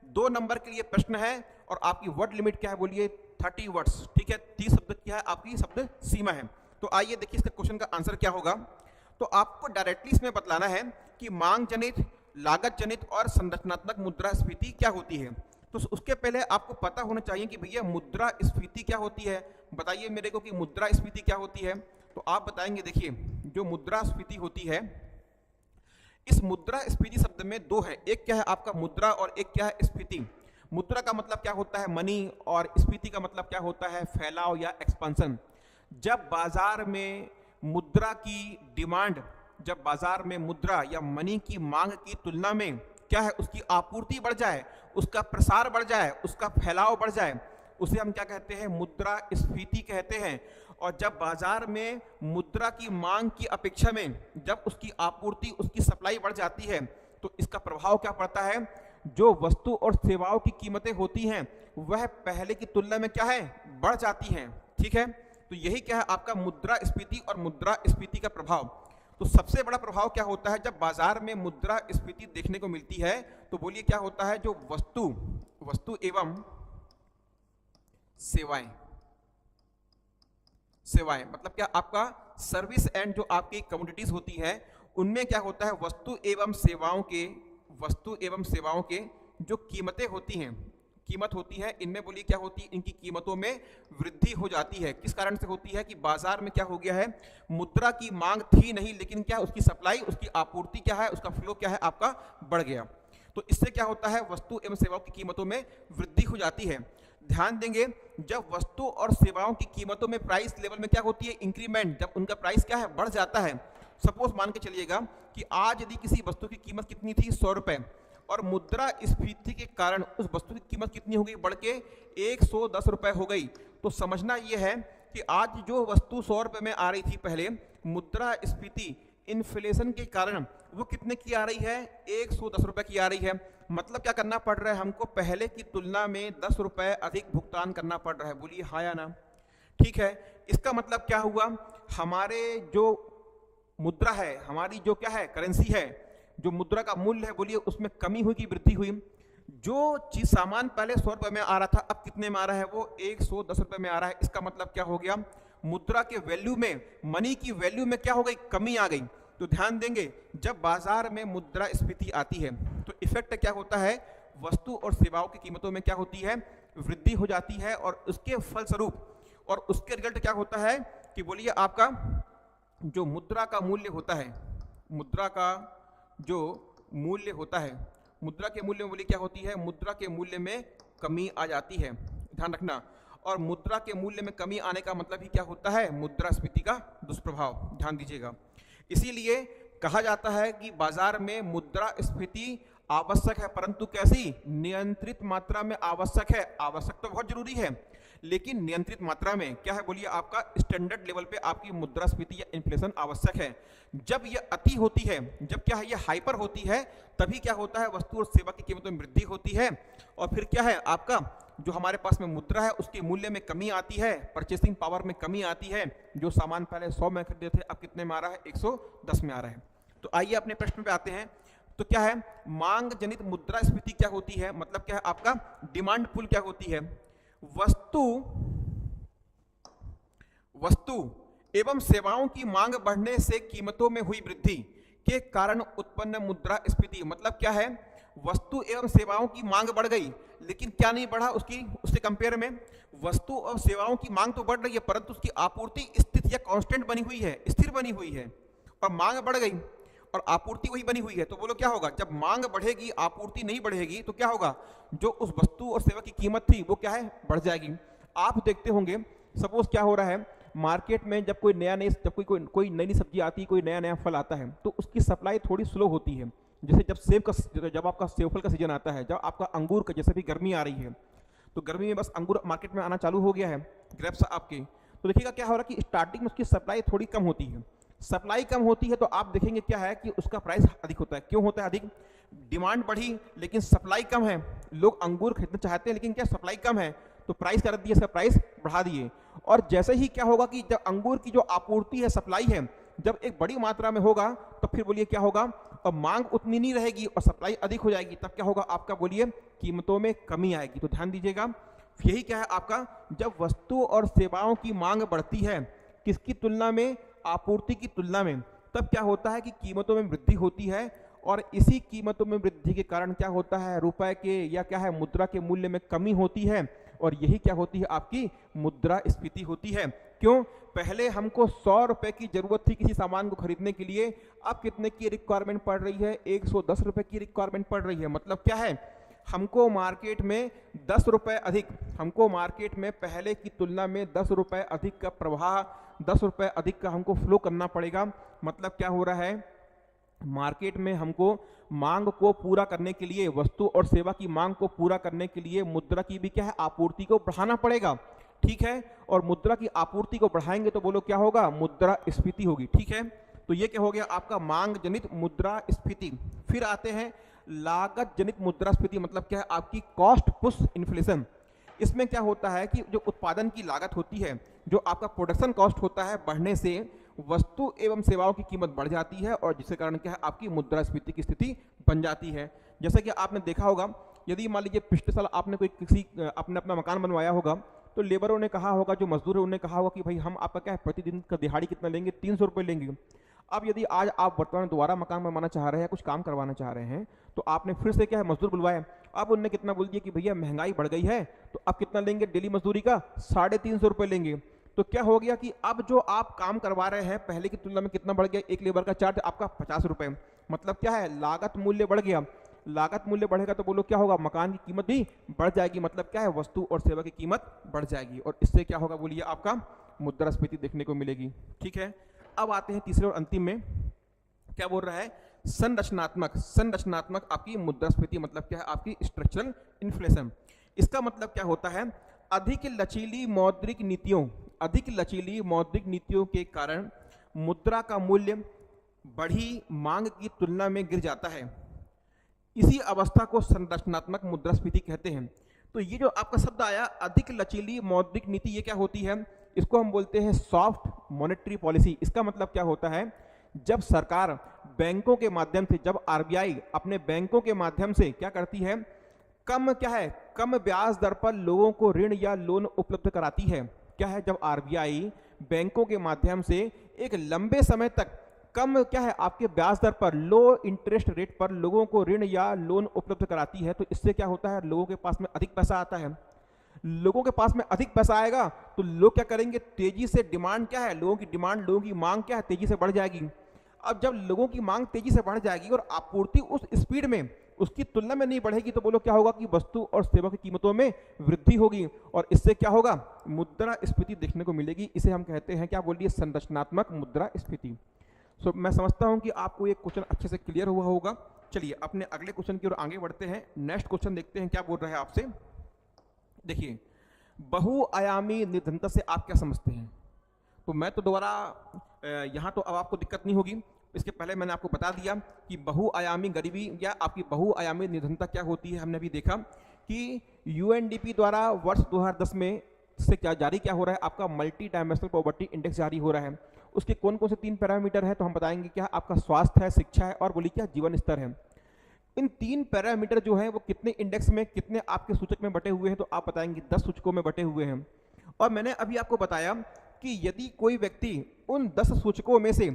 [SPEAKER 1] 2 नंबर के लिए प्रश्न है और आपकी वर्ड लिमिट क्या है बोलिए, 30 वर्ड्स। ठीक है, 30 शब्द क्या है आपकी शब्द सीमा है। तो आइए देखिए इसका क्वेश्चन का आंसर क्या होगा। तो आपको डायरेक्टली इसमें बतलाना है कि मांग जनित, लागत जनित और संरचनात्मक मुद्रास्फीति क्या होती है। तो उसके पहले आपको पता होना चाहिए कि भैया मुद्रास्फीति क्या होती है। बताइए मेरे को कि मुद्रास्फीति क्या होती है। तो आप बताएंगे, देखिए जो मुद्रास्फीति होती है, इस मुद्रास्फीति शब्द में 2 है, एक क्या है आपका मुद्रा और एक क्या है स्फीति। मुद्रा का मतलब क्या होता है, मनी, और स्फीति का मतलब क्या होता है, फैलाव या एक्सपांशन। जब बाजार में मुद्रा की डिमांड, जब बाजार में मुद्रा या मनी की मांग की तुलना में क्या है उसकी आपूर्ति बढ़ जाए, उसका प्रसार बढ़ जाए, उसका फैलाव बढ़ जाए, उसे हम क्या कहते हैं, मुद्रास्फीति कहते हैं। और जब बाजार में मुद्रा की मांग की अपेक्षा में जब उसकी आपूर्ति, उसकी सप्लाई बढ़ जाती है, तो इसका प्रभाव क्या पड़ता है, जो वस्तु और सेवाओं की कीमतें होती हैं वह पहले की तुलना में क्या है, बढ़ जाती हैं। ठीक है, तो यही क्या है आपका मुद्रास्फीति और मुद्रास्फीति का प्रभाव। तो सबसे बड़ा प्रभाव क्या होता है जब बाजार में मुद्रास्फीति देखने को मिलती है, तो बोलिए क्या होता है, जो वस्तु एवं सेवाएं मतलब क्या आपका सर्विस एंड जो आपकी कमोडिटीज होती है उनमें क्या होता है, वस्तु एवं सेवाओं के जो कीमतें होती हैं, कीमत होती है, इनमें बोलिए क्या होती है, इनकी कीमतों में वृद्धि हो जाती है। किस कारण से होती है कि बाजार में क्या हो गया है, मुद्रा की मांग थी नहीं, लेकिन क्या उसकी सप्लाई, उसकी आपूर्ति क्या है, उसका फ्लो क्या है आपका बढ़ गया। तो इससे क्या होता है, वस्तु एवं सेवाओं की कीमतों में वृद्धि हो जाती है। ध्यान देंगे, जब वस्तु और सेवाओं की कीमतों में प्राइस लेवल में क्या होती है, इंक्रीमेंट, जब उनका प्राइस क्या है बढ़ जाता है। सपोज मान के चलिएगा कि आज यदि किसी वस्तु की कीमत कितनी थी, 100 रुपए, और मुद्रास्फीति के कारण उस वस्तु की कीमत कितनी हो गई, बढ़ के 110 रुपए हो गई। तो समझना यह है कि आज जो वस्तु 100 रुपए में आ रही थी पहले, मुद्रास्फीति इन्फ्लेशन के कारण वो कितने की आ रही है, 110 रुपए की आ रही है। मतलब क्या करना पड़ रहा है हमको, पहले की तुलना में 10 रुपए अधिक भुगतान करना पड़ रहा है। बोलिए हाँ या ना। ठीक है, इसका मतलब क्या हुआ, हमारे जो मुद्रा है, हमारी जो क्या है करेंसी है, जो मुद्रा का मूल्य है, बोलिए उसमें कमी हुई कि वृद्धि हुई। जो चीज सामान पहले 100 रुपए में आ रहा था अब कितने में आ रहा है, वो 110 रुपए में आ रहा है। इसका मतलब क्या हो गया, मुद्रा के वैल्यू में, मनी की वैल्यू में क्या हो गई, कमी आ गई। तो ध्यान देंगे, जब बाजार में मुद्रास्फीति आती है तो इफेक्ट क्या होता है, वस्तु और सेवाओं की कीमतों में क्या होती है, वृद्धि हो जाती है। और उसके फलस्वरूप और उसके रिजल्ट क्या होता है कि बोलिए आपका जो मुद्रा का मूल्य होता है, मुद्रा का जो मूल्य होता है, मुद्रा के मूल्य में बोलिए क्या होती है, मुद्रा के मूल्य में कमी आ जाती है। ध्यान रखना, और मुद्रा के मूल्य में कमी आने का मतलब ही क्या होता है, मुद्रास्फीति का दुष्प्रभाव। ध्यान दीजिएगा, इसीलिए कहा जाता है कि बाजार में मुद्रास्फीति आवश्यक है, परंतु कैसी, नियंत्रित मात्रा में आवश्यक है। आवश्यक तो बहुत जरूरी है, लेकिन नियंत्रित मात्रा में क्या है, बोलिए आपका स्टैंडर्ड लेवल पे आपकी मुद्रास्फीति या इन्फ्लेशन आवश्यक है। जब यह अति होती है, जब क्या है ये हाइपर होती है, तभी क्या होता है, वस्तु और सेवा की कीमतों में वृद्धि होती है, और फिर क्या है आपका जो हमारे पास में मुद्रा है उसके मूल्य में कमी आती है, परचेसिंग पावर में कमी आती है। जो सामान पहले 100 में खरीदे थे अब कितने में आ रहा है, 110 में आ रहा है। तो आइए अपने प्रश्न पे आते हैं। तो क्या है, मांग जनित मुद्रास्फीति क्या होती है, मतलब क्या है आपका डिमांड पुल क्या होती है, वस्तु एवं सेवाओं की मांग बढ़ने से कीमतों में हुई वृद्धि के कारण उत्पन्न मुद्रास्फीति। मतलब क्या है, वस्तु एवं सेवाओं की मांग बढ़ गई लेकिन क्या नहीं बढ़ा, उसके कंपेयर में वस्तु और सेवाओं की मांग तो बढ़ रही है परंतु उसकी आपूर्ति स्थिर या कांस्टेंट बनी हुई है, स्थिर बनी हुई है, और मांग बढ़ गई और आपूर्ति वही बनी हुई है। तो बोलो क्या होगा, जब मांग बढ़ेगी आपूर्ति नहीं बढ़ेगी तो क्या होगा, जो उस वस्तु और सेवा की कीमत थी वो क्या है, बढ़ जाएगी। आप देखते होंगे, सपोज क्या हो रहा है मार्केट में, जब कोई नई सब्जी आती है, कोई नया फल आता है, तो उसकी सप्लाई थोड़ी स्लो होती है। जैसे जब आपका सेब फल का सीजन आता है, जब आपका अंगूर का, जैसे भी गर्मी आ रही है तो गर्मी में बस अंगूर मार्केट में आना चालू हो गया है, ग्रेप्स आपके, तो देखिएगा क्या हो रहा है कि स्टार्टिंग में उसकी सप्लाई थोड़ी कम होती है। सप्लाई कम होती है तो आप देखेंगे क्या है कि उसका प्राइस अधिक होता है। क्यों होता है अधिक, डिमांड बढ़ी लेकिन सप्लाई कम है, लोग अंगूर खरीदना चाहते हैं लेकिन क्या सप्लाई कम है, तो प्राइस कर दिए, इसका प्राइस बढ़ा दिए। और जैसे ही क्या होगा कि जब अंगूर की जो आपूर्ति है, सप्लाई है, जब एक बड़ी मात्रा में होगा तो फिर बोलिए क्या होगा, और मांग उतनी नहीं रहेगी और सप्लाई अधिक हो जाएगी, तब क्या होगा आपका, बोलिए कीमतों में कमी आएगी। तो ध्यान दीजिएगा, यही क्या है आपका, जब वस्तु और सेवाओं की मांग बढ़ती है किसकी तुलना में, आपूर्ति की तुलना में, तब क्या होता है कि कीमतों में वृद्धि होती है। और इसी कीमतों में वृद्धि के कारण क्या होता है, रुपए के या क्या है मुद्रा के मूल्य में कमी होती है, और यही क्या होती है आपकी मुद्रास्फीति होती है। क्यों, पहले हमको 100 रुपए की जरूरत थी किसी सामान को खरीदने के लिए, अब कितने की रिक्वायरमेंट पड़ रही है, 110 रुपए की रिक्वायरमेंट पड़ रही है। मतलब क्या है, हमको मार्केट में 10 रुपए अधिक, हमको मार्केट में पहले की तुलना में 10 रुपए अधिक का प्रवाह, 10 रुपए अधिक का हमको फ्लो करना पड़ेगा। मतलब क्या हो रहा है, मार्केट में हमको मांग को पूरा करने के लिए, वस्तु और सेवा की मांग को पूरा करने के लिए मुद्रा की भी क्या है, आपूर्ति को बढ़ाना पड़ेगा। ठीक है, और मुद्रा की आपूर्ति को बढ़ाएंगे तो बोलो क्या होगा, मुद्रास्फीति होगी। ठीक है, तो ये क्या हो गया आपका मांग जनित मुद्रास्फीति। फिर आते हैं लागत जनित मुद्रास्फीति मतलब क्या है, आपकी कॉस्ट पुश इन्फ्लेशन। इसमें क्या होता है कि जो उत्पादन की लागत होती है, जो आपका प्रोडक्शन कॉस्ट होता है, बढ़ने से वस्तु एवं सेवाओं की कीमत बढ़ जाती है और जिसके कारण क्या है, आपकी मुद्रास्फीति की स्थिति बन जाती है। जैसा कि आपने देखा होगा, यदि मान लीजिए पिछले साल आपने आपने अपना मकान बनवाया होगा, तो लेबरों ने कहा होगा, जो मजदूर है उन्होंने कहा होगा कि भाई हम आपका क्या है, प्रतिदिन का दिहाड़ी कितना लेंगे, 300 रुपये लेंगे। अब यदि आज आप वर्तमान दोबारा मकान बनवाना चाह रहे हैं, कुछ काम करवाना चाह रहे हैं, तो आपने फिर से क्या है, मजदूर बुलवाया। अब उनने कितना बोल दिया कि भैया महंगाई बढ़ गई है, तो अब कितना लेंगे डेली मजदूरी का, 350 रुपये लेंगे। तो क्या हो गया कि अब जो आप काम करवा रहे हैं पहले की तुलना में कितना बढ़ गया, एक लेबर का चार्ज आपका 50 रुपये। मतलब क्या है, लागत मूल्य बढ़ गया। लागत मूल्य बढ़ेगा तो बोलो क्या होगा, मकान की कीमत भी बढ़ जाएगी। मतलब क्या है, वस्तु और सेवा की कीमत बढ़ जाएगी और इससे क्या होगा, बोलिए आपका मुद्रास्फीति देखने को मिलेगी। ठीक है, अब आते हैं तीसरे और अंतिम में, क्या बोल रहा है, संरचनात्मक आपकी मुद्रास्फीति मतलब क्या है, आपकी स्ट्रक्चरल इन्फ्लेशन। इसका मतलब क्या होता है, अधिक लचीली मौद्रिक नीतियों के कारण मुद्रा का मूल्य बढ़ी मांग की तुलना में गिर जाता है। इसी अवस्था को संरचनात्मक मुद्रास्फीति कहते हैं। तो ये जो आपका शब्द आया, अधिक लचीली मौद्रिक नीति, ये क्या होती है, इसको हम बोलते हैं सॉफ्ट मॉनेटरी पॉलिसी। इसका मतलब क्या होता है, जब सरकार बैंकों के माध्यम से, जब आरबीआई अपने बैंकों के माध्यम से क्या करती है, कम ब्याज दर पर लोगों को ऋण या लोन उपलब्ध कराती है। क्या है, जब आरबीआई बैंकों के माध्यम से एक लंबे समय तक आपके ब्याज दर पर, लो इंटरेस्ट रेट पर लोगों को ऋण या लोन उपलब्ध कराती है, तो इससे क्या होता है, लोगों के पास में अधिक पैसा आता है। लोगों के पास में अधिक पैसा आएगा तो लोग क्या करेंगे, तेजी से डिमांड क्या है, लोगों की मांग क्या है, तेजी से बढ़ जाएगी। अब जब लोगों की मांग तेजी से बढ़ जाएगी और आपूर्ति उस स्पीड में, उसकी तुलना में नहीं बढ़ेगी, तो बोलो क्या होगा कि वस्तु और सेवा की कीमतों में वृद्धि होगी और इससे क्या होगा, मुद्रास्फीति देखने को मिलेगी। इसे हम कहते हैं, क्या बोलिए, संरचनात्मक मुद्रास्फीति। सो मैं समझता हूं कि आपको ये क्वेश्चन अच्छे से क्लियर हुआ होगा। चलिए अपने अगले क्वेश्चन की ओर आगे बढ़ते हैं। नेक्स्ट क्वेश्चन देखते हैं क्या बोल रहा है आपसे। देखिए, बहुआयामी निर्धनता से आप क्या समझते हैं। तो मैं तो दोबारा यहाँ तो अब आपको दिक्कत नहीं होगी, इसके पहले मैंने आपको बता दिया कि बहुआयामी गरीबी या आपकी बहुआयामी निर्धनता क्या होती है। हमने अभी देखा कि यूएनडीपी द्वारा वर्ष 2010 में से क्या जारी क्या हो रहा है, आपका मल्टी डायमेंशनल पॉवर्टी इंडेक्स जारी हो रहा है। उसके कौन कौन से 3 पैरामीटर है, तो हम बताएंगे क्या, आपका स्वास्थ्य है, शिक्षा है और बोलिए क्या, जीवन स्तर है। इन 3 पैरामीटर जो हैं वो कितने इंडेक्स में, कितने आपके सूचक में बटे हुए हैं, तो आप बताएंगे 10 सूचकों में बटे हुए हैं। और मैंने अभी आपको बताया कि यदि कोई व्यक्ति उन 10 सूचकों में से,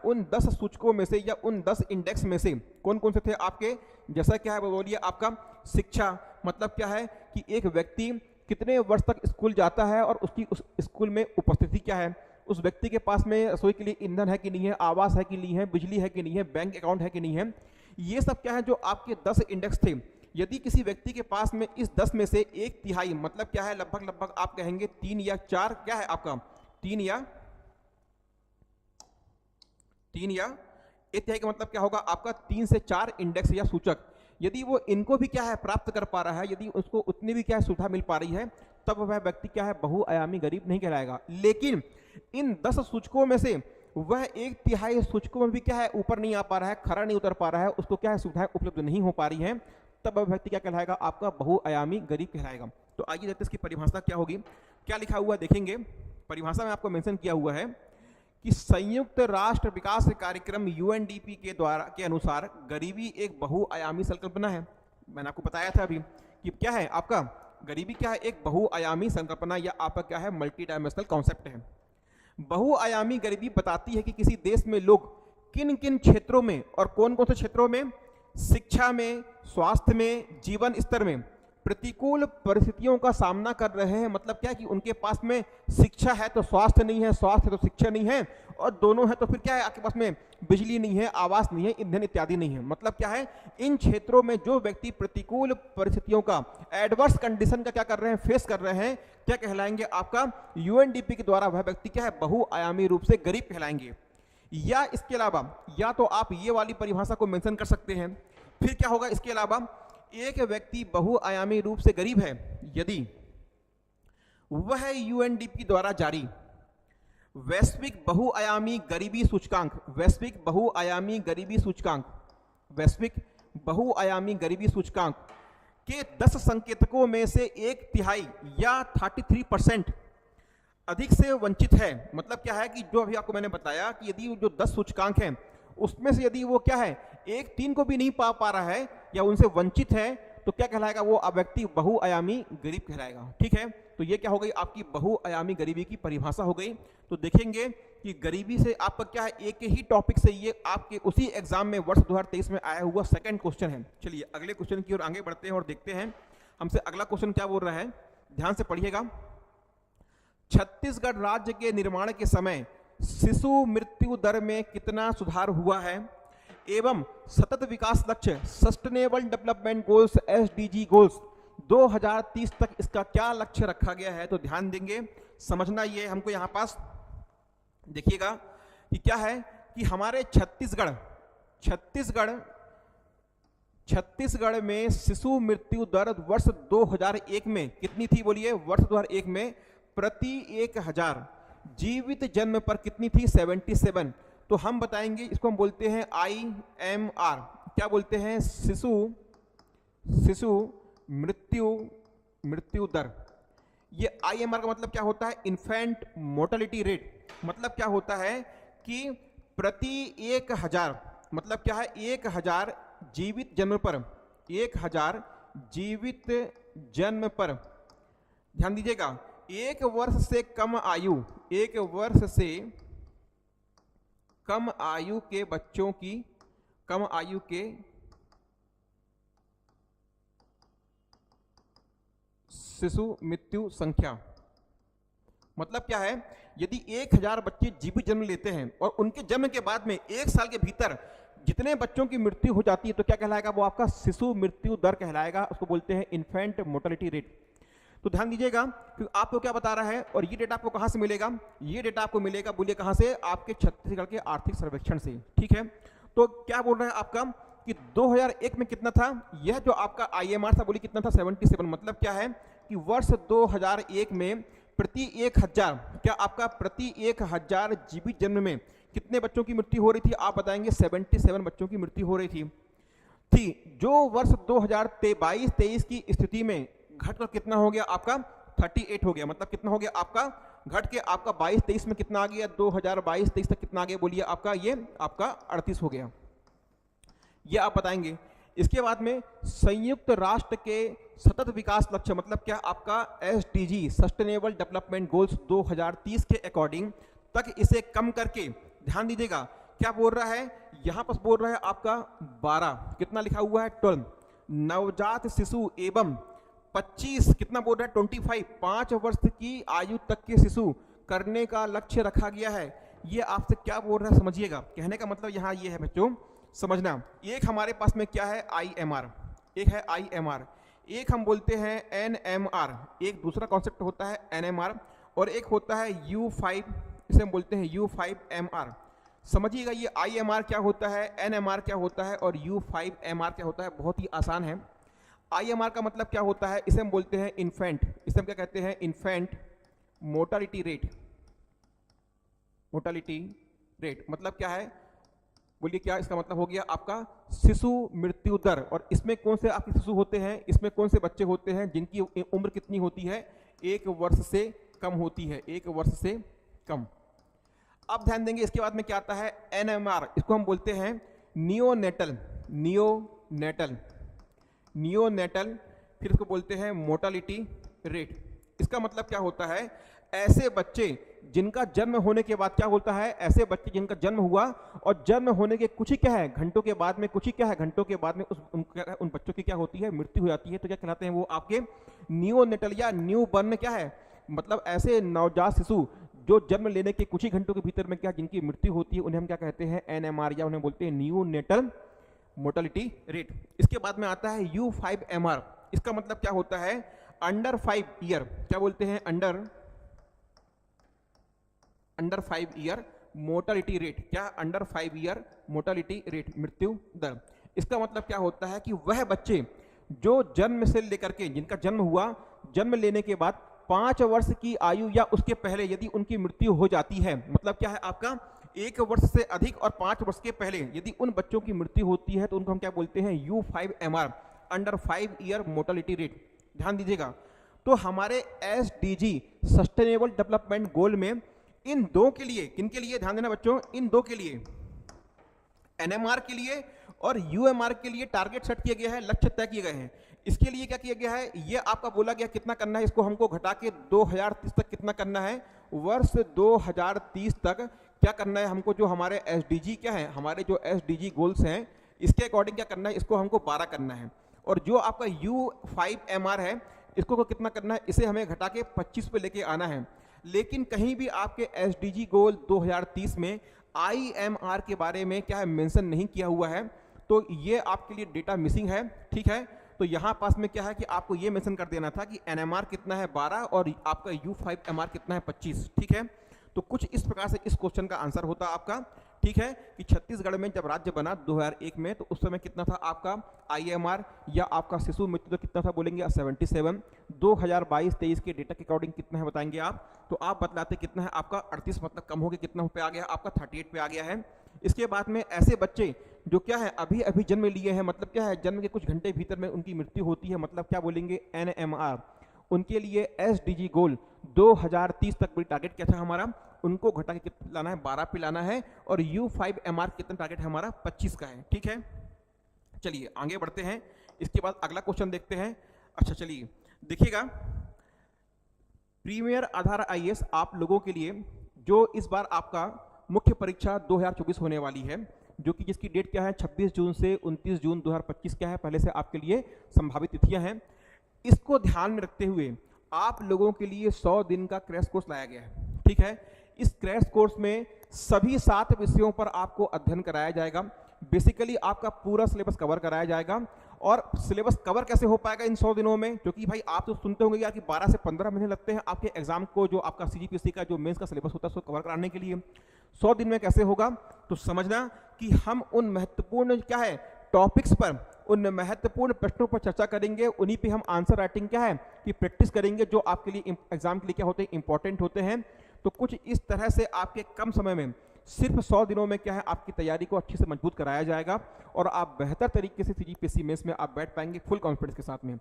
[SPEAKER 1] उन 10 सूचकों में से या उन 10 इंडेक्स में से कौन कौन से थे आपके, जैसा क्या है वो बोलिए, आपका शिक्षा मतलब क्या है कि एक व्यक्ति कितने वर्ष तक स्कूल जाता है और उसकी उस स्कूल में उपस्थिति क्या है, उस व्यक्ति के पास में रसोई के लिए ईंधन है कि नहीं है, आवास है कि नहीं है, बिजली है कि नहीं है, बैंक अकाउंट है कि नहीं है। ये सब क्या है जो आपके 10 इंडेक्स थे। यदि किसी व्यक्ति के पास में इस 10 में से 1/3 मतलब क्या है, लगभग आप कहेंगे 3 या 4, क्या है आपका 3 या 1/3 का मतलब क्या होगा, आपका 3 से 4 इंडेक्स या सूचक, यदि वो इनको भी क्या है प्राप्त कर पा रहा है, यदि उसको उतनी भी क्या है सुविधा मिल पा रही है, तब वह व्यक्ति क्या है, बहुआयामी गरीब नहीं कहलाएगा। लेकिन इन 10 सूचकों में से वह 1/3 सूचकों में भी क्या है, ऊपर नहीं आ पा रहा है, खरा नहीं उतर पा रहा है, उसको क्या है सुविधाएं उपलब्ध नहीं हो पा रही हैं, तब वह व्यक्ति क्या कहलाएगा, आपका बहुआयामी गरीब कहलाएगा। तो आइए देखते हैं इसकी परिभाषा क्या होगी। क्या लिखा हुआ देखेंगे, परिभाषा में आपको मेंशन किया हुआ है कि संयुक्त राष्ट्र विकास कार्यक्रम यूएनडीपी के अनुसार गरीबी एक बहुआयामी संकल्पना है। मैंने आपको बताया था अभी कि क्या है आपका गरीबी, क्या है, एक बहुआयामी संकल्पना या आपका क्या है, मल्टी डायमेंशनल कॉन्सेप्ट है। बहुआयामी गरीबी बताती है कि किसी देश में लोग किन किन क्षेत्रों में और कौन कौन से क्षेत्रों में, शिक्षा में, स्वास्थ्य में, जीवन स्तर में प्रतिकूल परिस्थितियों का सामना कर रहे हैं। मतलब क्या है कि उनके पास में शिक्षा है तो स्वास्थ्य नहीं है, स्वास्थ्य है तो शिक्षा नहीं है, और दोनों है तो फिर क्या है, आपके पास में बिजली नहीं है, आवास नहीं है, ईंधन इत्यादि नहीं है। मतलब क्या है, इन क्षेत्रों में जो व्यक्ति प्रतिकूल परिस्थितियों का, एडवर्स कंडीशन का क्या कर रहे हैं, फेस कर रहे हैं, क्या कहलाएंगे, आपका यूएनडीपी के द्वारा वह व्यक्ति क्या है, बहुआयामी रूप से गरीब कहलाएंगे। या इसके अलावा या तो आप ये वाली परिभाषा को मेंशन कर सकते हैं। फिर क्या होगा, इसके अलावा एक व्यक्ति बहुआयामी रूप से गरीब है यदि वह यूएनडीपी द्वारा जारी वैश्विक बहुआयामी गरीबी सूचकांक, वैश्विक बहुआयामी गरीबी सूचकांक, वैश्विक बहुआयामी गरीबी सूचकांक के 10 संकेतकों में से 1/3 या 33% अधिक से वंचित है। मतलब क्या है कि जो अभी आपको मैंने बताया कि यदि जो 10 सूचकांक हैं उसमें से यदि वो क्या है 1/3 को भी नहीं पा रहा है या उनसे वंचित है तो क्या कहलाएगा, वो व्यक्ति बहुआयामी गरीब कहलाएगा। ठीक है, तो ये क्या हो गई आपकी बहुआयामी गरीबी की परिभाषा हो गई। तो देखेंगे कि गरीबी से आपका क्या है, एक ही टॉपिक से ये आपके उसी एग्जाम में वर्ष 2023 में आया हुआ सेकंड क्वेश्चन है। चलिए अगले क्वेश्चन की ओर आगे बढ़ते हैं और देखते हैं हमसे अगला क्वेश्चन क्या बोल रहा है, ध्यान से पढ़िएगा। छत्तीसगढ़ राज्य के निर्माण के समय शिशु मृत्यु दर में कितना सुधार हुआ है एवं सतत विकास लक्ष्य sustainable development goals SDG goals 2030 तक इसका क्या लक्ष्य रखा गया है। तो ध्यान देंगे, समझना ये हमको यहाँ पास देखिएगा कि क्या है कि हमारे छत्तीसगढ़ में शिशु मृत्यु दर वर्ष 2001 में कितनी थी, बोलिए। वर्ष 2001 में प्रति 1000 जीवित जन्म पर कितनी थी, 77। तो हम बताएंगे, इसको हम बोलते हैं IMR। क्या बोलते हैं, शिशु मृत्यु दर। ये IMR का मतलब क्या होता है, इन्फेंट मोर्टेलिटी रेट। मतलब क्या होता है कि प्रति 1000 मतलब क्या है, 1000 जीवित जन्म पर, 1000 जीवित जन्म पर, ध्यान दीजिएगा, 1 वर्ष से कम आयु, 1 वर्ष से कम आयु के बच्चों की, कम आयु के शिशु मृत्यु संख्या। मतलब क्या है, यदि 1000 बच्चे जीवित जन्म लेते हैं और उनके जन्म के बाद में 1 साल के भीतर जितने बच्चों की मृत्यु हो जाती है तो क्या कहलाएगा, वो आपका शिशु मृत्यु दर कहलाएगा। उसको बोलते हैं इन्फेंट मोर्टेलिटी रेट। तो ध्यान दीजिएगा कि आपको क्या बता रहा है और ये डेटा आपको कहां से मिलेगा, ये डेटा आपको मिलेगा, बोलिए कहां से, आपके छत्तीसगढ़ के आर्थिक सर्वेक्षण से। ठीक है, तो क्या बोल रहा है आपका कि 2001 में कितना था, यह जो आपका IMR था, बोलिए कितना था, 77। मतलब क्या है कि वर्ष 2001 में प्रति 1000, क्या आपका प्रति 1000 जीवित जन्म में कितने बच्चों की मृत्यु हो रही थी, आप बताएंगे 77 बच्चों की मृत्यु हो रही थी। जो वर्ष 2022-23 की स्थिति में घटकर कितना हो गया आपका, 38 हो गया। मतलब कितना हो गया आपका, घट के आपका 22-23 में कितना आ गया, 2022-23 तक कितना आ गया, बोलिए आपका, ये आपका 38 हो गया। ये आप बताएंगे। इसके बाद में संयुक्त राष्ट्र के सतत विकास लक्ष्य, मतलब क्या आपका SDG सस्टेनेबल डेवलपमेंट गोल्स 2030 के अकॉर्डिंग तक इसे कम करके, ध्यान दीजिएगा क्या बोल रहा है, यहां पर बोल रहा है आपका 12, कितना लिखा हुआ है, 12 नवजात शिशु एवं 25, कितना बोल रहा है, 25 5 वर्ष की आयु तक के शिशु करने का लक्ष्य रखा गया है। ये आपसे क्या बोल रहा है, समझिएगा। कहने का मतलब यहाँ ये है बच्चों, समझना। एक हमारे पास में क्या है, IMR, एक है IMR, एक हम बोलते हैं NMR, एक दूसरा कॉन्सेप्ट होता है NMR, और एक होता है U5, इसे हम बोलते हैं U5MR। समझिएगा ये IMR क्या होता है, NMR क्या होता है और U5MR क्या होता है, बहुत ही आसान है। IMR का मतलब क्या होता है, इसे हम बोलते हैं इन्फेंट, इसे हम क्या कहते हैं, infant mortality rate. Mortality rate मतलब क्या है, बोलिए क्या इसका मतलब हो गया आपका, शिशु मृत्यु दर। और इसमें कौन से आपके शिशु होते हैं, इसमें कौन से बच्चे होते हैं जिनकी उम्र कितनी होती है, 1 वर्ष से कम होती है, 1 वर्ष से कम। अब ध्यान देंगे इसके बाद में क्या आता है, NMR, इसको हम बोलते हैं नियोनेटल, नियोनेटल, फिर इसको बोलते हैं मोर्टेलिटी रेट। इसका मतलब क्या होता है, ऐसे बच्चे जिनका जन्म होने के बाद क्या होता है, ऐसे बच्चे जिनका जन्म हुआ और जन्म होने के कुछ ही क्या है घंटों के बाद में, कुछ ही क्या है घंटों के बाद में उन बच्चों की क्या होती है, मृत्यु हो जाती है। तो क्या कहलाते हैं वो आपके नियोनेटल या न्यू बर्न क्या है, मतलब ऐसे नवजात शिशु जो जन्म लेने के कुछ ही घंटों के भीतर में क्या जिनकी मृत्यु होती है, उन्हें हम क्या कहते हैं, NMR, या उन्हें बोलते हैं नियोनेटल मोर्टेलिटी रेट। इसके बाद में आता है U5MR, इसका मतलब क्या होता है, अंडर 5 ईयर, क्या बोलते हैं, अंडर 5 ईयर मोर्टेलिटी रेट, क्या अंडर 5 ईयर मोर्टेलिटी रेट, मृत्यु दर। इसका मतलब क्या होता है कि वह बच्चे जो जन्म से लेकर के, जिनका जन्म हुआ, जन्म लेने के बाद 5 वर्ष की आयु या उसके पहले यदि उनकी मृत्यु हो जाती है, मतलब क्या है आपका 1 वर्ष से अधिक और 5 वर्ष के पहले यदि उन बच्चों की मृत्यु होती है तो उनको हम क्या बोलते हैं, U5MR, under 5 year mortality rate. ध्यान दीजिएगा। तो हमारे SDG सस्टेनेबल डेवलपमेंट गोल में इन दो के लिए, किन के लिए ध्यान देना बच्चों, इन दो के लिए, NMR के लिए और UMR के लिए टारगेट सेट किए गए हैं, लक्ष्य तय किए गए हैं। इसके लिए क्या किया गया है, ये आपका बोला गया कितना करना है, इसको हमको घटा के 2030 तक कितना करना है, वर्ष 2030 तक क्या करना है हमको, जो हमारे SDG क्या है, हमारे जो SDG गोल्स हैं इसके अकॉर्डिंग क्या करना है, इसको हमको 12 करना है। और जो आपका U5MR है इसको कितना करना है, इसे हमें घटा के 25 पे लेके आना है। लेकिन कहीं भी आपके SDG गोल 2030 में IMR के बारे में क्या है, मेंशन नहीं किया हुआ है, तो ये आपके लिए डेटा मिसिंग है। ठीक है, तो यहाँ पास में क्या है कि आपको ये मेंशन कर देना था कि NMR कितना है 12 और आपका U5MR कितना है 25। ठीक है, तो कुछ इस प्रकार से इस क्वेश्चन का आंसर होता आपका। ठीक है, कि छत्तीसगढ़ में जब राज्य बना 2001 में तो उस समय कितना था आपका IMR या आपका शिशु मृत्यु दर कितना था, बोलेंगे 77। 2022-23 के डेटा के अकॉर्डिंग कितना है बताएंगे आप, तो आप बतलाते कितना है आपका 38, मतलब कम हो गया, कितना पे आ गया आपका 38 पे आ गया है। इसके बाद में ऐसे बच्चे जो क्या है अभी अभी जन्म लिए हैं, मतलब क्या है जन्म के कुछ घंटे भीतर में उनकी मृत्यु होती है, मतलब क्या बोलेंगे NMR, उनके लिए SDG गोल 2030 तक बड़ी टारगेट क्या था हमारा, उनको घटा के कितना लाना है, 12 पे लाना है। और U5MR कितना टारगेट है हमारा 25 का है। ठीक है, चलिए आगे बढ़ते हैं। इसके बाद अगला क्वेश्चन देखते हैं। अच्छा चलिए देखिएगा, प्रीमियर आधार IAS आप लोगों के लिए जो इस बार आपका मुख्य परीक्षा 2024 होने वाली है, जो कि जिसकी डेट क्या है 26 जून से 29 जून 2025 क्या है, पहले से आपके लिए संभावित तिथियां हैं। इसको ध्यान में रखते हुए आप लोगों के लिए 100 दिन का क्रैश कोर्स लाया गया है। ठीक है, इस क्रैश कोर्स में सभी 7 विषयों पर आपको अध्ययन कराया जाएगा। बेसिकली आपका पूरा सिलेबस कवर कराया जाएगा। और सिलेबस कवर कैसे हो पाएगा इन 100 दिनों में, क्योंकि भाई आप तो सुनते होंगे यार कि 12 से 15 महीने लगते हैं आपके एग्जाम को, जो आपका CGPSC का जो मेंस का सिलेबस होता है उसको कवर कराने के लिए। 100 दिन में कैसे होगा, तो समझना कि हम उन महत्वपूर्ण क्या है टॉपिक्स पर, उन महत्वपूर्ण प्रश्नों पर चर्चा करेंगे, उन्हीं पे हम आंसर राइटिंग क्या है कि प्रैक्टिस करेंगे, जो आपके लिए एग्जाम के लिए क्या होते हैं, इंपॉर्टेंट होते हैं। तो कुछ इस तरह से आपके कम समय में सिर्फ 100 दिनों में क्या है आपकी तैयारी को अच्छे से मजबूत कराया जाएगा और आप बेहतर तरीके से CGPSC मेंस में आप बैठ पाएंगे फुल कॉन्फिडेंस के साथ में।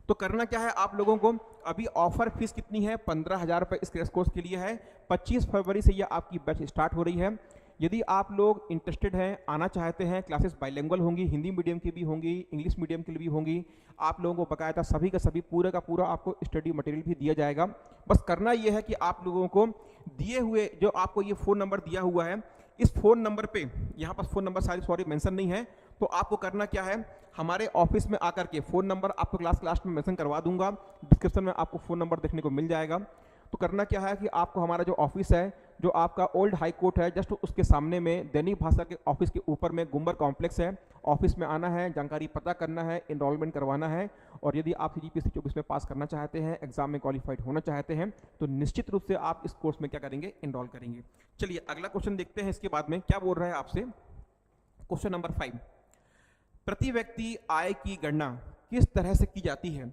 [SPEAKER 1] तो करना क्या है आप लोगों को, अभी ऑफर फीस कितनी है, 15,000 रुपये इस क्रैश कोर्स के लिए है। 25 फरवरी से यह आपकी बैच स्टार्ट हो रही है। यदि आप लोग इंटरेस्टेड हैं, आना चाहते हैं, क्लासेस बाइलिंगुअल होंगी, हिंदी मीडियम की भी होंगी, इंग्लिश मीडियम के लिए भी होंगी। आप लोगों को बकायदा सभी का सभी पूरा का पूरा आपको स्टडी मटेरियल भी दिया जाएगा। बस करना यह है कि आप लोगों को दिए हुए जो आपको ये फ़ोन नंबर दिया हुआ है, इस फ़ोन नंबर पे, यहाँ पर फ़ोन नंबर सॉरी मेंशन नहीं है, तो आपको करना क्या है, हमारे ऑफिस में आकर के फ़ोन नंबर आपको क्लास में मेंशन करवा दूंगा, डिस्क्रिप्शन में आपको फ़ोन नंबर देखने को मिल जाएगा। तो करना क्या है कि आपको हमारा जो ऑफिस है, जो आपका ओल्ड हाई कोर्ट है, जस्ट उसके सामने में दैनिक भास्कर के ऑफिस के ऊपर में गुम्बर कॉम्प्लेक्स है, ऑफिस में आना है, जानकारी पता करना है, इनरोलमेंट करवाना है। और यदि आप CGPSC 24 में पास करना चाहते हैं, एग्जाम में क्वालिफाइड होना चाहते हैं, तो निश्चित रूप से आप इस कोर्स में क्या करेंगे, इनरोल करेंगे। चलिए अगला क्वेश्चन देखते हैं। इसके बाद में क्या बोल रहा है आपसे, क्वेश्चन नंबर 5, प्रति व्यक्ति आय की गणना किस तरह से की जाती है।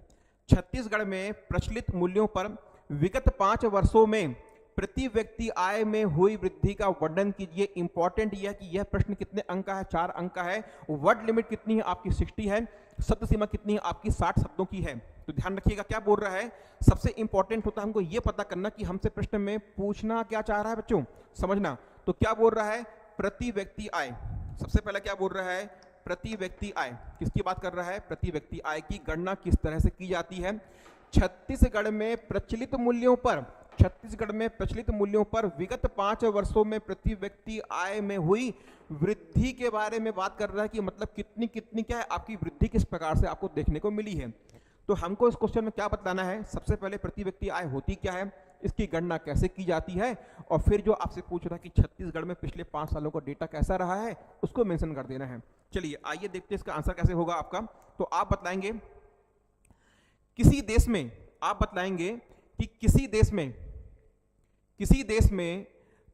[SPEAKER 1] छत्तीसगढ़ में प्रचलित मूल्यों पर विगत 5 वर्षों में प्रति व्यक्ति आय में हुई वृद्धि का वर्णन कीजिए। इंपॉर्टेंट यह कि यह प्रश्न कितने अंक का है, 4 अंक का है। वर्ड लिमिट कितनी है आपकी, 60 है। शब्द सीमा कितनी है आपकी, 60 शब्दों की है। तो ध्यान रखिएगा क्या बोल रहा है। सबसे इंपॉर्टेंट होता है हमको यह पता करना कि हमसे प्रश्न में पूछना क्या चाह रहा है बच्चों, समझना। तो क्या बोल रहा है, प्रति व्यक्ति आय। सबसे पहले क्या बोल रहा है, प्रति व्यक्ति आय। किसकी बात कर रहा है, प्रति व्यक्ति आय की गणना किस तरह से की जाती है। छत्तीसगढ़ में प्रचलित मूल्यों पर, छत्तीसगढ़ में प्रचलित मूल्यों पर विगत 5 वर्षों में प्रति व्यक्ति आय में हुई वृद्धि के बारे में बात कर रहा है कि मतलब कितनी कितनी क्या है आपकी वृद्धि किस प्रकार से आपको देखने को मिली है। तो हमको इस क्वेश्चन में क्या बताना है, सबसे पहले प्रति व्यक्ति आय होती क्या है, इसकी गणना कैसे की जाती है, और फिर जो आपसे पूछ रहा है कि छत्तीसगढ़ में पिछले 5 सालों का डेटा कैसा रहा है उसको मेंशन कर देना है। चलिए आइए देखते हैं इसका आंसर कैसे होगा आपका। तो आप बतलाएंगे किसी देश में, आप बतलाएंगे कि किसी देश में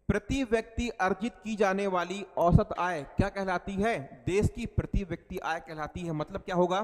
[SPEAKER 1] प्रति व्यक्ति अर्जित की जाने वाली औसत आय क्या कहलाती है, देश की प्रति व्यक्ति आय कहलाती है। मतलब क्या होगा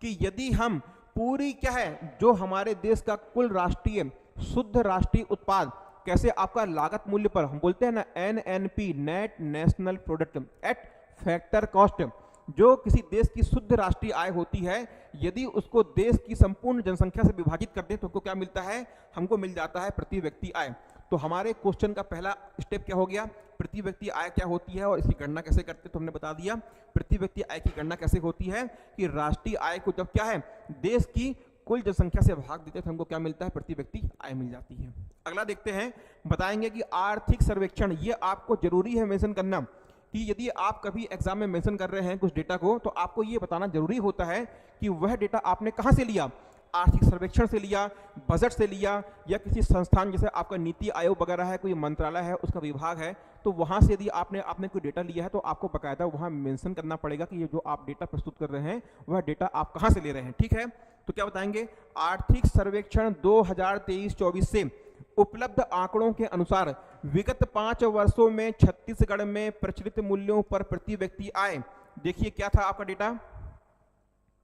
[SPEAKER 1] कि यदि हम पूरी क्या है जो हमारे देश का कुल राष्ट्रीय शुद्ध राष्ट्रीय उत्पाद कैसे आपका लागत मूल्य पर, हम बोलते हैं ना NNP net national product at factor cost, जो किसी देश की शुद्ध राष्ट्रीय आय होती है, यदि उसको देश की संपूर्ण जनसंख्या से विभाजित कर दें तो हमको क्या मिलता है, हमको मिल जाता है प्रति व्यक्ति आय। तो हमारे क्वेश्चन का पहला स्टेप क्या हो गया, प्रति व्यक्ति आय क्या होती है और इसकी गणना कैसे करते हैं, तो हमने बता दिया। प्रति व्यक्ति आय की गणना कैसे होती है कि राष्ट्रीय आय को जब क्या है देश की कुल जनसंख्या से भाग देते हैं तो हमको क्या मिलता है, प्रति व्यक्ति आय मिल जाती है। अगला देखते हैं, बताएंगे कि आर्थिक सर्वेक्षण, ये आपको जरूरी है मेंशन करना कि यदि आप कभी एग्जाम में मेंशन कर रहे हैं कुछ डेटा को तो आपको ये बताना जरूरी होता है कि वह डेटा आपने कहां से लिया, आर्थिक सर्वेक्षण से लिया, बजट से लिया, या किसी संस्थान जैसे आपका नीति आयोग वगैरह है, कोई मंत्रालय है, उसका विभाग है, तो वहां से यदि आपने कोई डेटा लिया है तो आपको बकायदा वहां मेंशन करना पड़ेगा कि ये जो आप डेटा प्रस्तुत कर रहे हैं वह डेटा आप कहां से ले रहे हैं। ठीक है, तो क्या बताएंगे, आर्थिक सर्वेक्षण 2023-24 से उपलब्ध आंकड़ों के अनुसार विगत 5 वर्षों में छत्तीसगढ़ में प्रचलित मूल्यों पर प्रति व्यक्ति आय, देखिए क्या था आपका डेटा,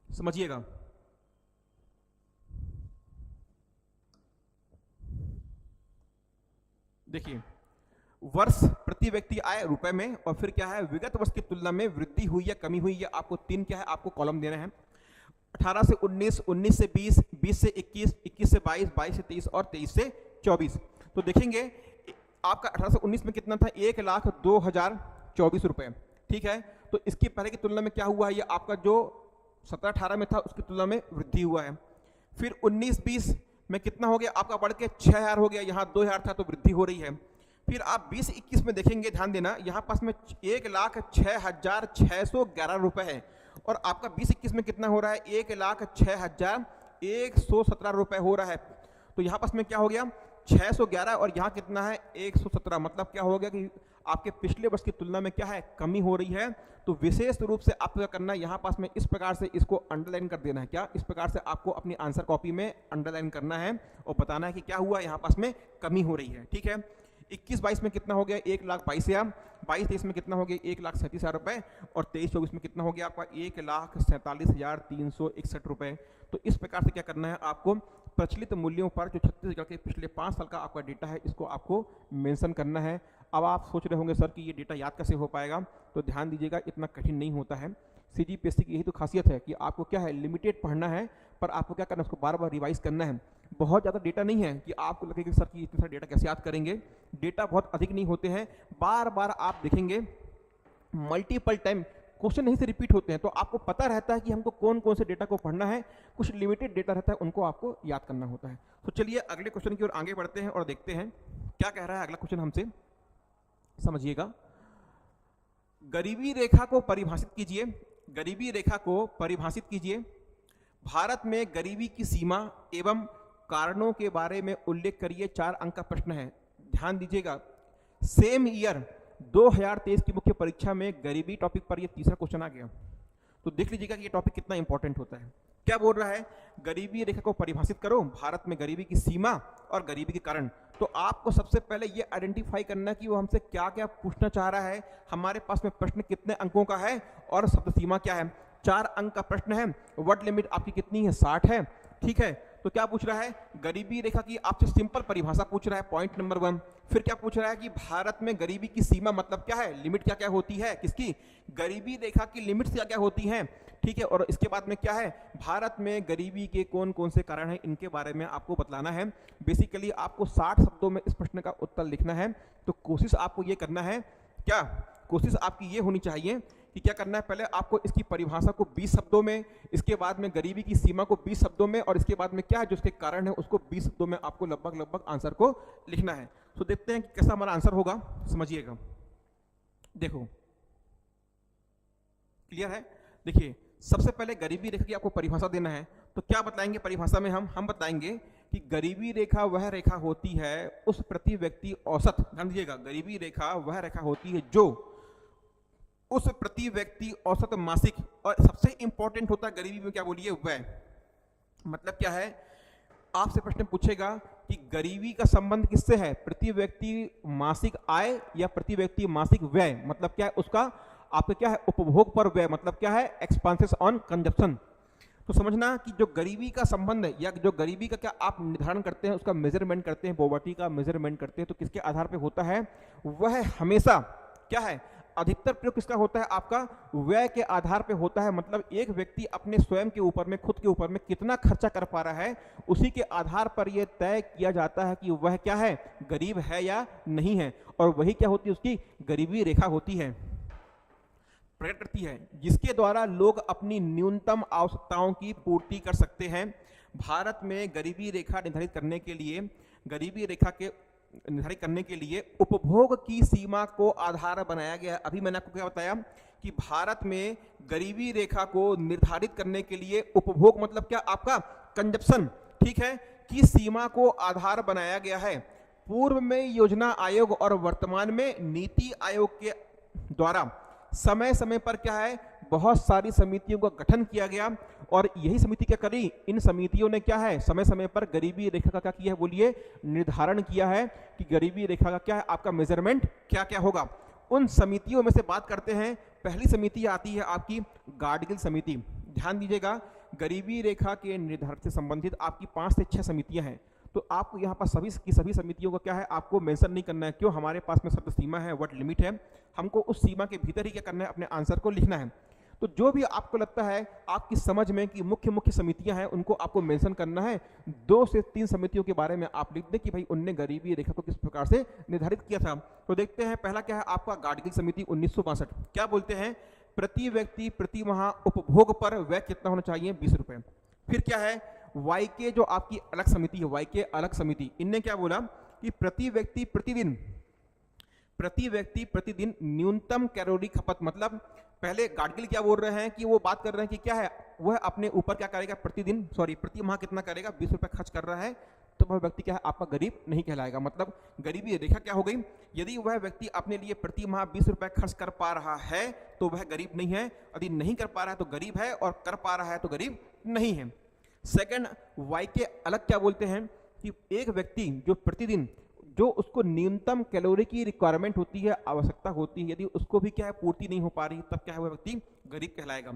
[SPEAKER 1] समझिएगा। देखिए वर्ष प्रति व्यक्ति आय रुपए में, और फिर क्या है विगत वर्ष की तुलना में वृद्धि हुई या कमी हुई, या आपको तीन क्या है आपको कॉलम देना है। 18 से 19, 19 से 20, 20 से 21, 21 से 22, 22 से 23 और 23 से 24। तो देखेंगे आपका 18 से 19 में कितना था, 1,02,024 रुपए। ठीक है, तो इसकी पहले की तुलना में क्या हुआ है, ये आपका जो 17-18 में था उसकी तुलना में वृद्धि हुआ है। फिर 19-20 में कितना हो गया आपका, बढ़ के 6,000 हो गया, यहाँ 2,000 था तो वृद्धि हो रही है। फिर आप 20-21 में देखेंगे, ध्यान देना, यहाँ पास में 1,06,611 रुपए है, और आपका 20-21 में कितना हो रहा है, 1,06,117 रुपए हो रहा है। तो यहाँ पास में क्या हो गया 611, और यहाँ कितना है 117, मतलब क्या हो गया कि आपके पिछले वर्ष की तुलना में क्या है कमी हो रही है। तो विशेष रूप से आपको क्या करना है, यहाँ पास में इस प्रकार से इसको अंडरलाइन कर देना है, क्या इस प्रकार से आपको अपनी आंसर कॉपी में अंडरलाइन करना है और बताना है कि क्या हुआ, यहाँ पास में कमी हो रही है। ठीक है, 21-22 में कितना हो गया, 1,22,000, 22-23 में कितना हो गया 1,37,000 रुपए, और 23-24 में कितना हो गया आपका 1,47,361 रुपए। तो इस प्रकार से क्या करना है आपको, प्रचलित मूल्यों पर जो छत्तीसगढ़ के पिछले 5 साल का आपका डेटा है इसको आपको मेंशन करना है। अब आप सोच रहे होंगे सर कि ये डेटा याद कैसे हो पाएगा, तो ध्यान दीजिएगा इतना कठिन नहीं होता है। सीजीपीएससी की यही तो खासियत है कि आपको क्या है लिमिटेड पढ़ना है, पर आपको क्या करना है उसको बार बार रिवाइज करना है। बहुत ज़्यादा डेटा नहीं है कि आपको लगे कि सर कि इतना सारा डेटा कैसे याद करेंगे, डेटा बहुत अधिक नहीं होते हैं, बार बार आप देखेंगे मल्टीपल टाइम क्वेश्चन नहीं से रिपीट होते हैं, तो आपको पता रहता है कि हमको कौन कौन से डेटा को पढ़ना है। कुछ लिमिटेड डेटा रहता है उनको आपको याद करना होता है। तो चलिए अगले क्वेश्चन की ओर आगे बढ़ते हैं और देखते हैं क्या कह रहा है अगला क्वेश्चन हमसे, समझिएगा। गरीबी रेखा को परिभाषित कीजिए, गरीबी रेखा को परिभाषित कीजिए। भारत में गरीबी की सीमा एवं कारणों के बारे में उल्लेख करिए। 4 अंक का प्रश्न है, ध्यान दीजिएगा। सेम ईयर 2023 की मुख्य परीक्षा में गरीबी टॉपिक पर ये तीसरा क्वेश्चन आ गया, तो देख लीजिएगा कि ये टॉपिक कितना इंपॉर्टेंट होता है। क्या बोल रहा है, गरीबी रेखा को परिभाषित करो, भारत में गरीबी की सीमा और गरीबी के कारण। तो आपको सबसे पहले ये आइडेंटिफाई करना कि वो हमसे क्या क्या पूछना चाह रहा है, हमारे पास में प्रश्न कितने अंकों का है और शब्द सीमा क्या है। 4 अंक का प्रश्न है, वर्ड लिमिट आपकी कितनी है 60 है। ठीक है, तो क्या पूछ रहा है, गरीबी रेखा की आपसे सिंपल परिभाषा पूछ रहा है, पॉइंट नंबर 1। फिर क्या पूछ रहा है कि भारत में गरीबी की सीमा मतलब क्या है, लिमिट क्या क्या होती है, किसकी, गरीबी रेखा की लिमिट क्या क्या होती हैं। ठीक है, और इसके बाद में क्या है, भारत में गरीबी के कौन कौन से कारण हैं, इनके बारे में आपको बतलाना है। बेसिकली आपको 60 शब्दों में इस प्रश्न का उत्तर लिखना है। तो कोशिश आपको ये करना है, क्या कोशिश आपकी ये होनी चाहिए कि क्या करना है, पहले आपको इसकी परिभाषा को 20 शब्दों में, इसके बाद में गरीबी की सीमा को 20 शब्दों में, और इसके बाद में क्या है जो उसके कारण है उसको 20 शब्दों में आपको लगभग आंसर को लिखना है। तो देखते हैं कि कैसा हमारा आंसर होगा, समझिएगा। देखो क्लियर है, देखिए सबसे पहले गरीबी रेखा की आपको परिभाषा देना है। तो क्या बताएंगे परिभाषा में, हम बताएंगे कि गरीबी रेखा वह रेखा होती है उस प्रति व्यक्ति औसत, ध्यान दीजिएगा, गरीबी रेखा वह रेखा होती है जो उस प्रति व्यक्ति औसत मासिक, और सबसे इंपॉर्टेंट होता है गरीबी में क्या बोलिए, व्यय। मतलब क्या है, आपसे प्रश्न पूछेगा कि गरीबी का संबंध किससे है, प्रति व्यक्ति मासिक आय या प्रति व्यक्ति मासिक व्यय। मतलब क्या है उसका, आपका क्या है उपभोग पर व्यय, मतलब क्या है एक्सपेंसेस ऑन कंजप्शन। तो समझना कि जो गरीबी का संबंध है या जो गरीबी का क्या आप निर्धारण करते हैं, उसका मेजरमेंट करते हैं, पॉवर्टी का मेजरमेंट करते हैं, तो किसके आधार पे होता है? वह हमेशा क्या है, अधिकतर प्रयोग किसका होता है? आपका व्यय के आधार पे होता है। मतलब एक व्यक्ति अपने स्वयं के ऊपर में, खुद के ऊपर में कितना खर्चा कर पा रहा है, उसी के आधार पर यह तय किया जाता है कि वह क्या है, गरीब है या नहीं है। और वही क्या होती है, उसकी गरीबी रेखा होती है, प्रकट करती है, जिसके द्वारा लोग अपनी न्यूनतम आवश्यकताओं की पूर्ति कर सकते हैं। भारत में गरीबी रेखा निर्धारित करने के लिए, गरीबी रेखा के निर्धारित करने के लिए उपभोग की सीमा को आधार बनाया गया है। अभी मैंने आपको क्या बताया कि भारत में गरीबी रेखा को निर्धारित करने के लिए उपभोग मतलब क्या, आपका कंजप्शन, ठीक है, की सीमा को आधार बनाया गया है। पूर्व में योजना आयोग और वर्तमान में नीति आयोग के द्वारा समय समय पर क्या है, बहुत सारी समितियों का गठन किया गया और यही समिति क्या करी, इन समितियों ने क्या है, समय समय पर गरीबी रेखा का क्या किया है, बोलिए, निर्धारण किया है कि गरीबी रेखा का क्या है, आपका मेजरमेंट क्या क्या होगा। उन समितियों में से बात करते हैं। पहली समिति आती है आपकी गाडगिल समिति। ध्यान दीजिएगा, गरीबी रेखा के निर्धारण से संबंधित आपकी 5 से 6 समितियां हैं। तो आपको यहाँ पर सभी की सभी समितियों को क्या है, आपको मेंशन नहीं करना है। क्यों? हमारे पास में शब्द सीमा है, वर्ड लिमिट है, हमको उस सीमा के भीतर ही क्या करना है, अपने आंसर को लिखना है। तो जो भी आपको लगता है आपकी समझ में कि मुख्य मुख्य समितियां हैं, उनको आपको मेंशन करना है। 2 से 3 समितियों के बारे में आप लिख दें कि भाई उनने गरीबी रेखा को किस प्रकार से निर्धारित किया था। तो देखते हैं, पहला क्या है आपका गाडगिल समिति 1962। क्या बोलते हैं? प्रति व्यक्ति प्रति माह उपभोग पर व्यय कितना होना चाहिए? 20 रुपए। फिर क्या है, वाईके जो आपकी अलग समिति है, वाईके अलग समिति, इनने क्या बोला कि प्रति व्यक्ति प्रतिदिन न्यूनतम कैलोरी खपत। मतलब पहले गाडगिल क्या बोल रहे हैं कि वो बात कर रहे हैं कि क्या है, वह अपने ऊपर क्या करेगा, प्रति माह कितना करेगा, 20 रुपए खर्च कर रहा है, तो वह व्यक्ति क्या है, आपका गरीब नहीं कहलाएगा। मतलब गरीबी रेखा क्या हो गई, यदि वह व्यक्ति अपने लिए प्रति माह 20 रुपए खर्च कर पा रहा है तो वह गरीब नहीं है, यदि नहीं कर पा रहा है तो गरीब है, और कर पा रहा है तो गरीब नहीं है। सेकंड, वाई के अलग क्या बोलते हैं कि एक व्यक्ति जो प्रतिदिन जो उसको न्यूनतम कैलोरी की रिक्वायरमेंट होती है, आवश्यकता होती है, यदि उसको भी क्या है पूर्ति नहीं हो पा रही, तब क्या है, वह व्यक्ति गरीब कहलाएगा।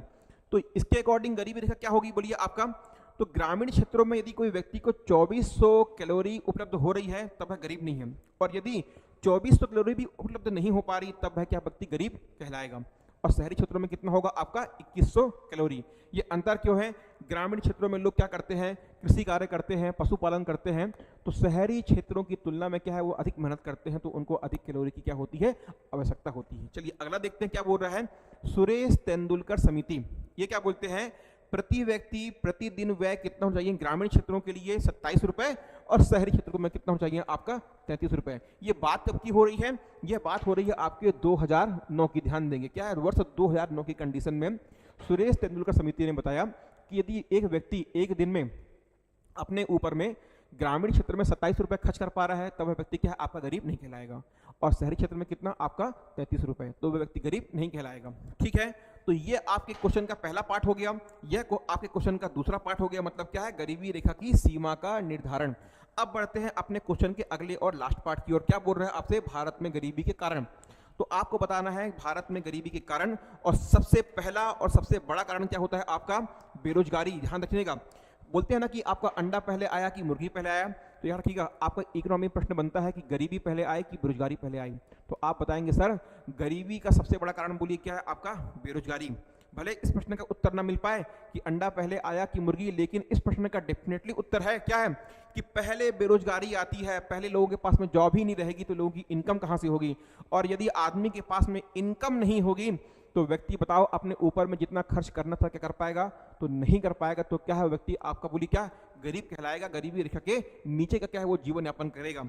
[SPEAKER 1] तो इसके अकॉर्डिंग गरीबी रेखा क्या होगी, बोलिए आपका? तो ग्रामीण क्षेत्रों में यदि कोई व्यक्ति को 2400 कैलोरी उपलब्ध हो रही है तब वह गरीब नहीं है, और यदि 2400 कैलोरी भी उपलब्ध नहीं हो पा रही तब वह क्या व्यक्ति गरीब कहलाएगा। और शहरी क्षेत्रों में कितना होगा आपका? 2100 कैलोरी। ये अंतर क्यों है? ग्रामीण क्षेत्रों में लोग क्या करते हैं, कृषि कार्य करते हैं, पशुपालन करते हैं, तो शहरी क्षेत्रों की तुलना में क्या है, वो अधिक मेहनत करते हैं, तो उनको अधिक कैलोरी की क्या होती है, आवश्यकता होती है। चलिए अगला देखते हैं क्या बोल रहा है सुरेश तेंदुलकर समिति। ये क्या बोलते हैं, प्रति व्यक्ति प्रतिदिन व्यय कितना होना चाहिए ग्रामीण क्षेत्रों के लिए? 27 रुपए, और शहरी क्षेत्रों में कितना होना चाहिए आपका? 33 रुपए। ये बात कब की हो रही है? यह बात हो रही है आपके 2009 की। ध्यान देंगे, क्या है, वर्ष 2009 की कंडीशन में सुरेश तेंदुलकर समिति ने बताया कि यदि एक व्यक्ति एक दिन में अपने ऊपर में ग्रामीण क्षेत्र में 27 रुपए खर्च कर पा रहा है, तब वह व्यक्ति क्या है, आपका गरीब नहीं कहलाएगा। और शहरी क्षेत्र में कितना? आपका 33 रुपए, तो वह व्यक्ति गरीब नहीं कहलाएगा। ठीक है, तो ये आपके क्वेश्चन का पहला पार्ट हो गया, यह आपके क्वेश्चन का दूसरा पार्ट हो गया। मतलब क्या है, गरीबी रेखा की सीमा का निर्धारण। अब बढ़ते हैं अपने क्वेश्चन के अगले और लास्ट पार्ट की ओर। क्या बोल रहे हैं आपसे? भारत में गरीबी के कारण। तो आपको बताना है भारत में गरीबी के कारण, और सबसे पहला और सबसे बड़ा कारण क्या होता है आपका? बेरोजगारी। ध्यान रखिएगा, बोलते हैं ना कि आपका अंडा पहले आया कि मुर्गी पहले आया, तो याद रखिएगा आपका इकोनॉमी प्रश्न बनता है कि गरीबी पहले आई कि बेरोजगारी पहले आई। तो आप बताएंगे सर गरीबी का सबसे बड़ा कारण बोलिए क्या है आपका? बेरोजगारी। भले इस प्रश्न का उत्तर ना मिल पाए कि अंडा पहले आया कि मुर्गी, लेकिन इस प्रश्न का डेफिनेटली उत्तर है क्या है कि पहले बेरोजगारी आती है। पहले लोगों के पास में जॉब ही नहीं रहेगी तो लोगों की इनकम कहां से होगी, और यदि आदमी के पास में इनकम नहीं होगी तो व्यक्ति बताओ अपने ऊपर में जितना खर्च करना था क्या कर पाएगा? तो नहीं कर पाएगा। तो क्या है, व्यक्ति आपका बोली क्या? गरीब कहलाएगा। गरीबी रेखा के नीचे का क्या है, वो जीवन यापन करेगा।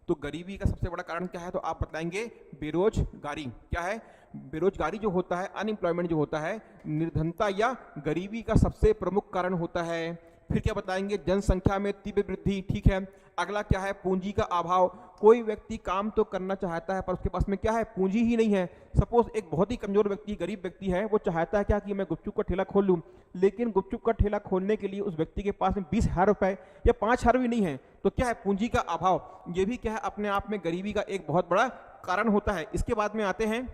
[SPEAKER 1] तो गरीबी का सबसे बड़ा कारण क्या है? तो आप बताएंगे बेरोजगारी। क्या है? बेरोजगारी जो होता है, अनएम्प्लॉयमेंट जो होता है, निर्धनता या गरीबी का सबसे प्रमुख कारण होता है। फिर क्या बताएंगे? जनसंख्या में तीव्र वृद्धि। ठीक है, अगला क्या है? पूंजी का अभाव। कोई व्यक्ति काम तो करना चाहता है पर उसके पास में क्या है? पूंजी ही नहीं है। सपोज एक बहुत ही कमजोर व्यक्ति, गरीब व्यक्ति है, वो चाहता है क्या कि मैं गुपचुप का ठेला खोल लूं, लेकिन गुपचुप का ठेला खोलने के लिए उस व्यक्ति के पास में 20,000 रुपए या 5,000 भी नहीं है। तो क्या है? पूंजी का अभाव। ये भी क्या है, अपने आप में गरीबी का एक बहुत बड़ा कारण होता है। इसके बाद में आते हैं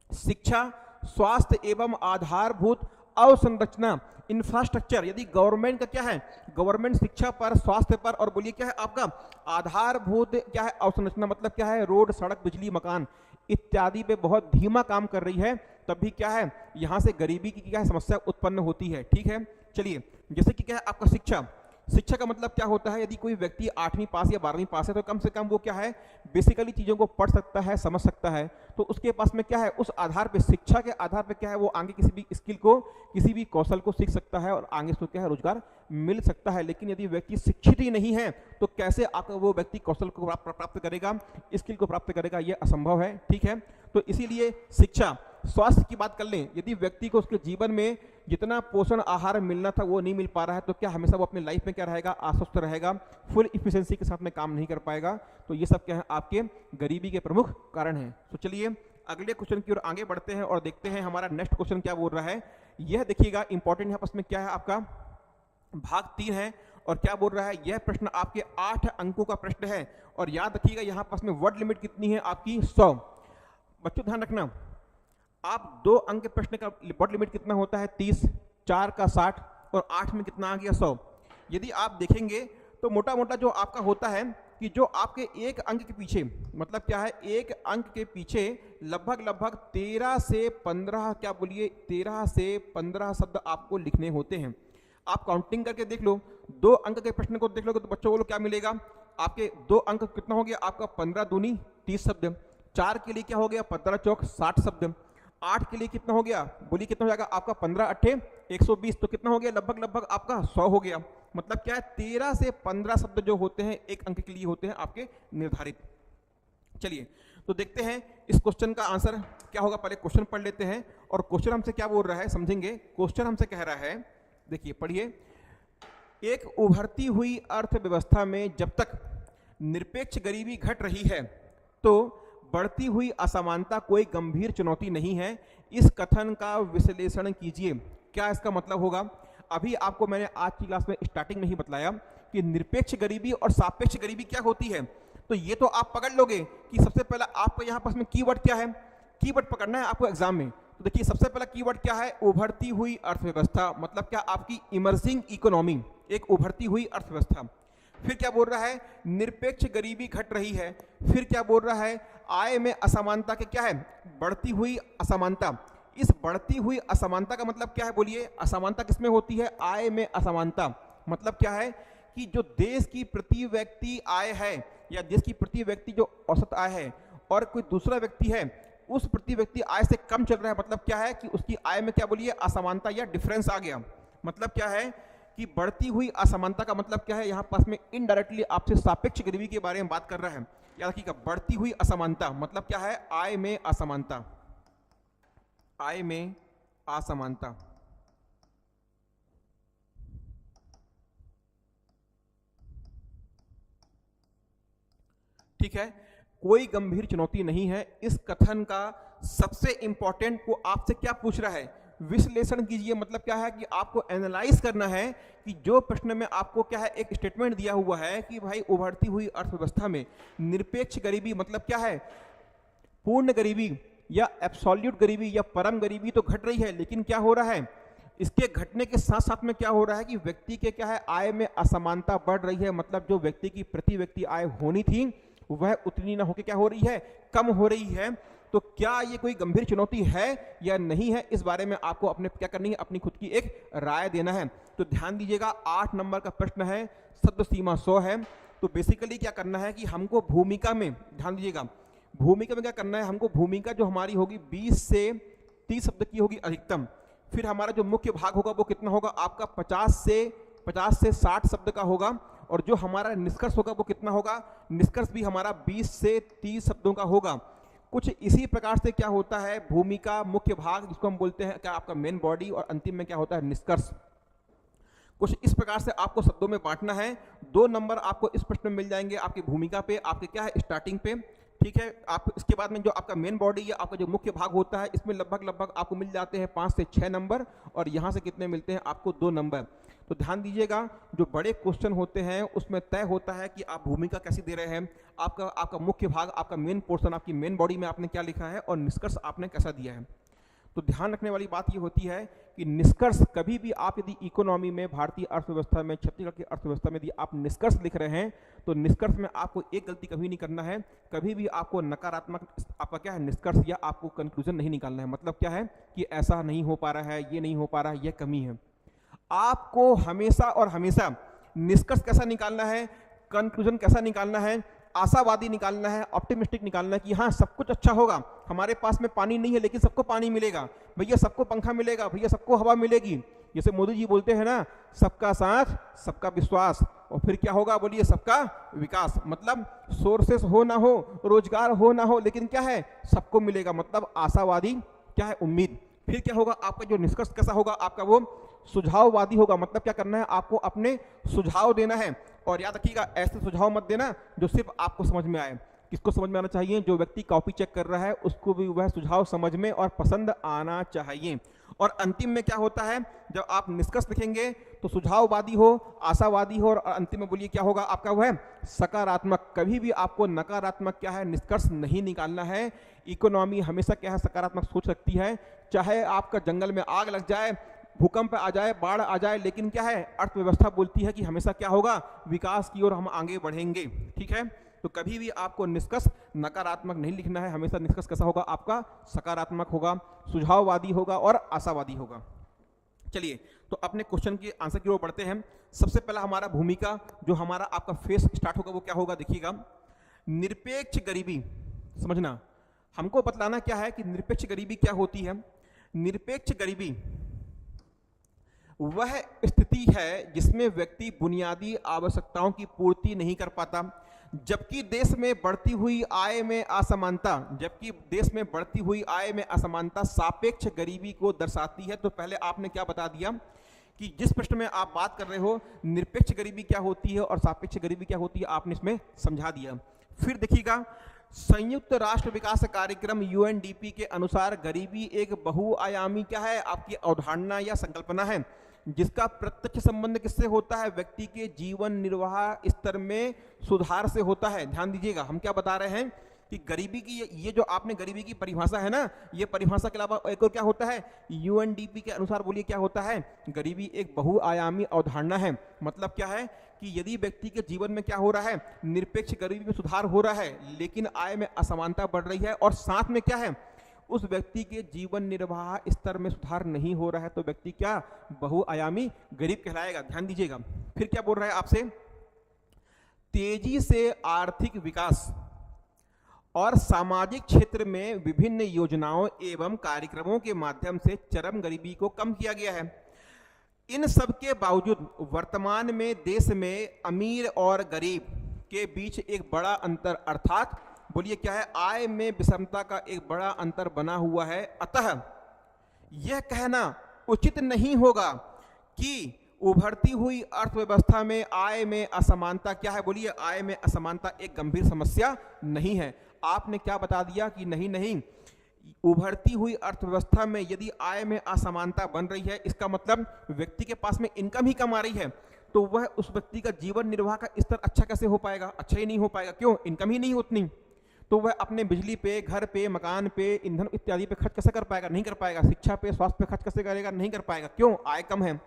[SPEAKER 1] शिक्षा, स्वास्थ्य एवं आधारभूत अवसंरचना, इंफ्रास्ट्रक्चर, यदि गवर्नमेंट का क्या है, गवर्नमेंट शिक्षा पर, स्वास्थ्य पर, और बोलिए क्या है आपका आधारभूत क्या है अवसंरचना, मतलब क्या है रोड, सड़क, बिजली, मकान इत्यादि पे बहुत धीमा काम कर रही है, तब भी क्या है यहां से गरीबी की क्या है समस्या उत्पन्न होती है। ठीक है, चलिए जैसे कि क्या है आपका शिक्षा, शिक्षा का मतलब क्या होता है, यदि कोई व्यक्ति 8वीं पास या 12वीं पास है तो कम से कम वो क्या है बेसिकली चीज़ों को पढ़ सकता है, समझ सकता है, तो उसके पास में क्या है उस आधार पे, शिक्षा के आधार पे क्या है वो आगे किसी भी स्किल को, किसी भी कौशल को सीख सकता है और आगे उसको क्या है रोजगार मिल सकता है। लेकिन यदि व्यक्ति शिक्षित ही नहीं है तो कैसे आपका वो व्यक्ति कौशल को प्राप्त करेगा, स्किल को प्राप्त करेगा, ये असंभव है। ठीक है, तो इसीलिए शिक्षा, स्वास्थ्य की बात कर लें, यदि व्यक्ति को उसके जीवन में जितना पोषण आहार मिलना था वो नहीं मिल पा रहा है तो क्या हमेशा वो अपनी लाइफ में क्या रहेगा, अस्वस्थ रहेगा, फुल इफिशिएंसी के साथ में काम नहीं कर पाएगा। तो ये सब क्या है आपके गरीबी के प्रमुख कारण हैं। तो चलिए अगले क्वेश्चन की ओर आगे बढ़ते हैं और देखते हैं हमारा नेक्स्ट क्वेश्चन क्या बोल रहा है। यह देखिएगा इंपॉर्टेंट यहाँ पर क्या है आपका भाग 3 है और क्या बोल रहा है, यह प्रश्न आपके 8 अंकों का प्रश्न है और याद रखिएगा यहाँ पास में वर्ड लिमिट कितनी है आपकी 100। बच्चों ध्यान रखना, आप 2 अंक के प्रश्न का वर्ड लिमिट कितना होता है 30, 4 का 60 और 8 में कितना आ गया 100। यदि आप देखेंगे तो मोटा मोटा जो आपका होता है कि जो आपके 1 अंक के पीछे, मतलब क्या है 1 अंक के पीछे लगभग 13 से 15 क्या बोलिए 13 से 15 शब्द आपको लिखने होते हैं। आप काउंटिंग करके देख लो, 2 अंक के प्रश्न को देख लोगे तो बच्चों बोलो क्या मिलेगा, आपके 2 अंक कितना हो गया आपका 15 दूनी 30 शब्द, 4 के लिए क्या हो गया 15 चौक 60 शब्द, 8 के लिए कितना हो गया, बोलिए कितना हो जाएगा आपका 15 अट्ठे 120, तो कितना हो गया लगभग आपका 100 हो गया। मतलब क्या है 13 से 15 शब्द जो होते हैं 1 अंक के लिए होते हैं आपके निर्धारित। चलिए तो देखते हैं इस क्वेश्चन का आंसर क्या होगा, पहले क्वेश्चन पढ़ लेते हैं और क्वेश्चन हमसे क्या बोल रहा है समझेंगे। क्वेश्चन हमसे कह रहा है, देखिए पढ़िए, एक उभरती हुई अर्थव्यवस्था में जब तक निरपेक्ष गरीबी घट रही है तो बढ़ती हुई असमानता कोई गंभीर चुनौती नहीं है। इस कथन का विश्लेषण कीजिए। क्या इसका मतलब होगा, अभी आपको मैंने आज की क्लास में स्टार्टिंग में ही बतलाया कि निरपेक्ष गरीबी और सापेक्ष गरीबी क्या होती है, तो ये तो आप पकड़ लोगे कि सबसे पहला आपको यहाँ पास में कीवर्ड क्या है, कीवर्ड पकड़ना है आपको एग्जाम में। तो देखिए सबसे पहला कीवर्ड क्या है, उभरती हुई अर्थव्यवस्था, मतलब क्या आपकी इमर्जिंग इकोनॉमी, एक उभरती हुई अर्थव्यवस्था। फिर क्या बोल रहा है, निरपेक्ष गरीबी घट रही है। फिर क्या बोल रहा है, आय में असमानता के क्या है, बढ़ती हुई असमानता। इस बढ़ती हुई असमानता का मतलब क्या है, बोलिए असमानता किसमें होती है, आय में असमानता। मतलब क्या है कि जो देश की प्रति व्यक्ति आय है या देश की प्रति व्यक्ति जो औसत आय है और कोई दूसरा व्यक्ति है उस प्रति व्यक्ति आय से कम चल रहा है, मतलब क्या है कि उसकी आय में क्या बोलिए असमानता या डिफरेंस आ गया। मतलब क्या है कि बढ़ती हुई असमानता का मतलब क्या है, यहाँ पास में इनडायरेक्टली आपसे सापेक्ष गरीबी के बारे में बात कर रहा है। याद रखिएगा, बढ़ती हुई असमानता मतलब क्या है, आय में असमानता, आय में असमानता। ठीक है, कोई गंभीर चुनौती नहीं है। इस कथन का सबसे इंपॉर्टेंट को आपसे क्या पूछ रहा है, विश्लेषण कीजिए। मतलब क्या है कि आपको एनालाइज करना है कि जो प्रश्न में आपको क्या है एक स्टेटमेंट दिया हुआ है कि भाई उभरती हुई अर्थव्यवस्था में निरपेक्ष गरीबी मतलब क्या है, पूर्ण गरीबी या एब्सोल्यूट गरीबी या परम गरीबी तो घट रही है, लेकिन क्या हो रहा है, इसके घटने के साथ साथ में क्या हो रहा है कि व्यक्ति के क्या है आय में असमानता बढ़ रही है। मतलब जो व्यक्ति की प्रति व्यक्ति आय होनी थी वह उतनी ना होकर क्या हो रही है, कम हो रही है। तो क्या ये कोई गंभीर चुनौती है या नहीं है, इस बारे में आपको अपने क्या करनी है, अपनी खुद की एक राय देना है। तो ध्यान दीजिएगा, 8 नंबर का प्रश्न है, शब्द सीमा 100 है। तो बेसिकली क्या करना है कि हमको भूमिका में, ध्यान दीजिएगा, भूमिका में क्या करना है, हमको भूमिका जो हमारी होगी 20 से 30 शब्द की होगी अधिकतम। फिर हमारा जो मुख्य भाग होगा वो कितना होगा आपका 50 से 60 शब्द का होगा। और जो हमारा निष्कर्ष होगा वो कितना होगा, निष्कर्ष भी हमारा 20 से 30 शब्दों का होगा। कुछ इसी प्रकार से क्या होता है, भूमिका, मुख्य भाग जिसको हम बोलते हैं क्या आपका मेन बॉडी, और अंतिम में क्या होता है निष्कर्ष। कुछ इस प्रकार से आपको शब्दों में बांटना है। 2 नंबर आपको इस प्रश्न में मिल जाएंगे आपकी भूमिका पे, आपके क्या है स्टार्टिंग पे। ठीक है, आप इसके बाद में जो आपका मेन बॉडी या आपका जो मुख्य भाग होता है इसमें लगभग आपको मिल जाते हैं 5 से 6 नंबर, और यहाँ से कितने मिलते हैं आपको 2 नंबर। तो ध्यान दीजिएगा, जो बड़े क्वेश्चन होते हैं उसमें तय होता है कि आप भूमिका कैसी दे रहे हैं, आपका मुख्य भाग, आपका मेन पोर्शन, आपकी मेन बॉडी में आपने क्या लिखा है और निष्कर्ष आपने कैसा दिया है। तो ध्यान रखने वाली बात ये होती है कि निष्कर्ष कभी भी आप यदि इकोनॉमी में, भारतीय अर्थव्यवस्था में, छत्तीसगढ़ की अर्थव्यवस्था में यदि आप निष्कर्ष लिख रहे हैं तो निष्कर्ष में आपको एक गलती कभी नहीं करना है, कभी भी आपको नकारात्मक आपका क्या है निष्कर्ष या आपको कंक्लूजन नहीं निकालना है। मतलब क्या है कि ऐसा नहीं हो पा रहा है, ये नहीं हो पा रहा है, यह कमी है। आपको हमेशा और हमेशा निष्कर्ष कैसा निकालना है, कंक्लूजन कैसा निकालना है, आशावादी निकालना है, ऑप्टिमिस्टिक निकालना है कि हाँ सब कुछ अच्छा होगा, हमारे पास में पानी नहीं है लेकिन सबको पानी मिलेगा, भैया सबको पंखा मिलेगा, भैया सबको हवा मिलेगी। जैसे मोदी जी बोलते हैं ना, सबका साथ सबका विश्वास, और फिर क्या होगा बोलिए, सबका विकास। मतलब सोर्सेस हो ना हो, रोजगार हो ना हो, लेकिन क्या है सबको मिलेगा, मतलब आशावादी क्या है उम्मीद। फिर क्या होगा, आपका जो निष्कर्ष कैसा होगा, आपका वो सुझाववादी होगा। मतलब क्या करना है, आपको अपने सुझाव देना है, और याद रखिएगा ऐसे सुझाव मत देना जो सिर्फ आपको समझ में आए। किसको समझ में आना चाहिए, जो व्यक्ति कॉपी चेक कर रहा है उसको भी वह सुझाव समझ में और पसंद आना चाहिए। और अंतिम में क्या होता है, जब आप निष्कर्ष लिखेंगे तो सुझाववादी हो, आशावादी हो, और अंतिम में बोलिए क्या होगा आपका, वह सकारात्मक। कभी भी आपको नकारात्मक क्या है निष्कर्ष नहीं निकालना है। इकोनॉमी हमेशा क्या है सकारात्मक सोच सकती है, चाहे आपका जंगल में आग लग जाए, भूकंप आ जाए, बाढ़ आ जाए, लेकिन क्या है अर्थव्यवस्था बोलती है कि हमेशा क्या होगा, विकास की ओर हम आगे बढ़ेंगे। ठीक है, तो कभी भी आपको निष्कर्ष नकारात्मक नहीं लिखना है, हमेशा निष्कर्ष कैसा होगा आपका, सकारात्मक होगा, सुझाववादी होगा और आशावादी होगा। चलिए तो अपने क्वेश्चन के आंसर की ओर बढ़ते हैं। सबसे पहला हमारा भूमिका, जो हमारा आपका फेस स्टार्ट होगा वो क्या होगा, देखिएगा निरपेक्ष गरीबी। समझना, हमको बतलाना क्या है कि निरपेक्ष गरीबी क्या होती है। निरपेक्ष गरीबी वह स्थिति है जिसमें व्यक्ति बुनियादी आवश्यकताओं की पूर्ति नहीं कर पाता, जबकि देश में बढ़ती हुई आय में असमानता सापेक्ष गरीबी को दर्शाती है। तो पहले आपने क्या बता दिया कि जिस प्रश्न में आप बात कर रहे हो निरपेक्ष गरीबी क्या होती है और सापेक्ष गरीबी क्या होती है, आपने इसमें समझा दिया। फिर देखिएगा, संयुक्त राष्ट्र विकास कार्यक्रम यूएनडीपी के अनुसार गरीबी एक बहुआयामी क्या है आपकी अवधारणा या संकल्पना है, जिसका प्रत्यक्ष संबंध किससे होता है, व्यक्ति के जीवन निर्वाह स्तर में सुधार से होता है। ध्यान दीजिएगा, हम क्या बता रहे हैं कि गरीबी की ये जो आपने गरीबी की परिभाषा है ना, ये परिभाषा के अलावा एक और क्या होता है, यूएनडीपी के अनुसार बोलिए क्या होता है, गरीबी एक बहुआयामी अवधारणा है। मतलब क्या है कि यदि व्यक्ति के जीवन में क्या हो रहा है, निरपेक्ष गरीबी में सुधार हो रहा है, लेकिन आय में असमानता बढ़ रही है, और साथ में क्या है उस व्यक्ति के जीवन निर्वाह स्तर में सुधार नहीं हो रहा है, तो व्यक्ति क्या बहुआयामी गरीब कहलाएगा। ध्यान दीजिएगा, फिर क्या बोल रहा है आपसे, तेजी से आर्थिक विकास और सामाजिक क्षेत्र में विभिन्न योजनाओं एवं कार्यक्रमों के माध्यम से चरम गरीबी को कम किया गया है। इन सब के बावजूद वर्तमान में देश में अमीर और गरीब के बीच एक बड़ा अंतर, अर्थात बोलिए क्या है, आय में विषमता का एक बड़ा अंतर बना हुआ है। अतः यह कहना उचित नहीं होगा कि उभरती हुई अर्थव्यवस्था में आय में असमानता क्या है, बोलिए आय में असमानता एक गंभीर समस्या नहीं है। आपने क्या बता दिया कि नहीं, उभरती हुई अर्थव्यवस्था में यदि आय में असमानता बन रही है, इसका मतलब व्यक्ति के पास में इनकम ही कम आ रही है, तो वह उस व्यक्ति का जीवन निर्वाह का स्तर अच्छा कैसे हो पाएगा, अच्छा ही नहीं हो पाएगा। क्यों, इनकम ही नहीं उतनी, तो वह अपने बिजली पे, घर पे, मकान पे, ईंधन इत्यादि पे खर्च कैसे कर पाएगा, नहीं कर पाएगा। शिक्षा पे, स्वास्थ्य पे खर्च कैसे करेगा, नहीं कर पाएगा। क्यों, आय कम है।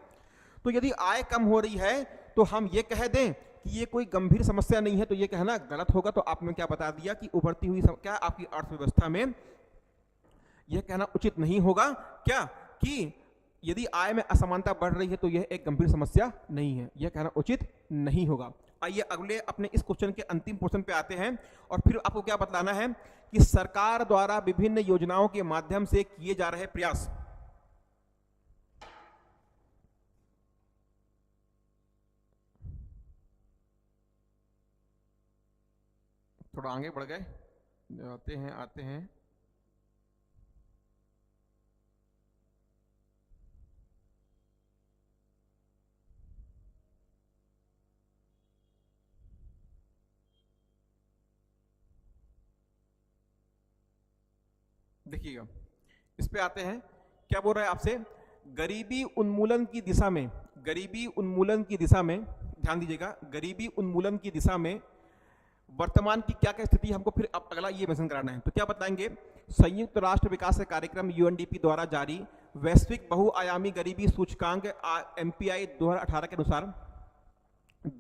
[SPEAKER 1] तो यदि आय कम हो रही है तो हम ये कह दें कि ये कोई गंभीर समस्या नहीं है, तो ये कहना गलत होगा। तो आपने क्या बता दिया कि उभरती हुई क्या आपकी अर्थव्यवस्था में यह कहना उचित नहीं होगा क्या कि यदि आय में असमानता बढ़ रही है तो यह एक गंभीर समस्या नहीं है, यह कहना उचित नहीं होगा। आइए अगले अपने इस क्वेश्चन के अंतिम पोर्शन पे आते हैं, और फिर आपको क्या बतलाना है कि सरकार द्वारा विभिन्न योजनाओं के माध्यम से किए जा रहे प्रयास। थोड़ा आगे बढ़ गए, आते हैं देखिएगा, इस पे आते हैं। क्या बोल रहा है आपसे, गरीबी उन्मूलन की दिशा में, गरीबी उन्मूलन की दिशा में, ध्यान दीजिएगा, गरीबी उन्मूलन की दिशा में वर्तमान की क्या क्या स्थिति, हमको फिर अब अगला ये मेंशन कराना है। तो क्या बताएंगे, संयुक्त राष्ट्र विकास कार्यक्रम यूएनडीपी द्वारा जारी वैश्विक बहुआयामी गरीबी सूचकांक एमपीआई 2018 के अनुसार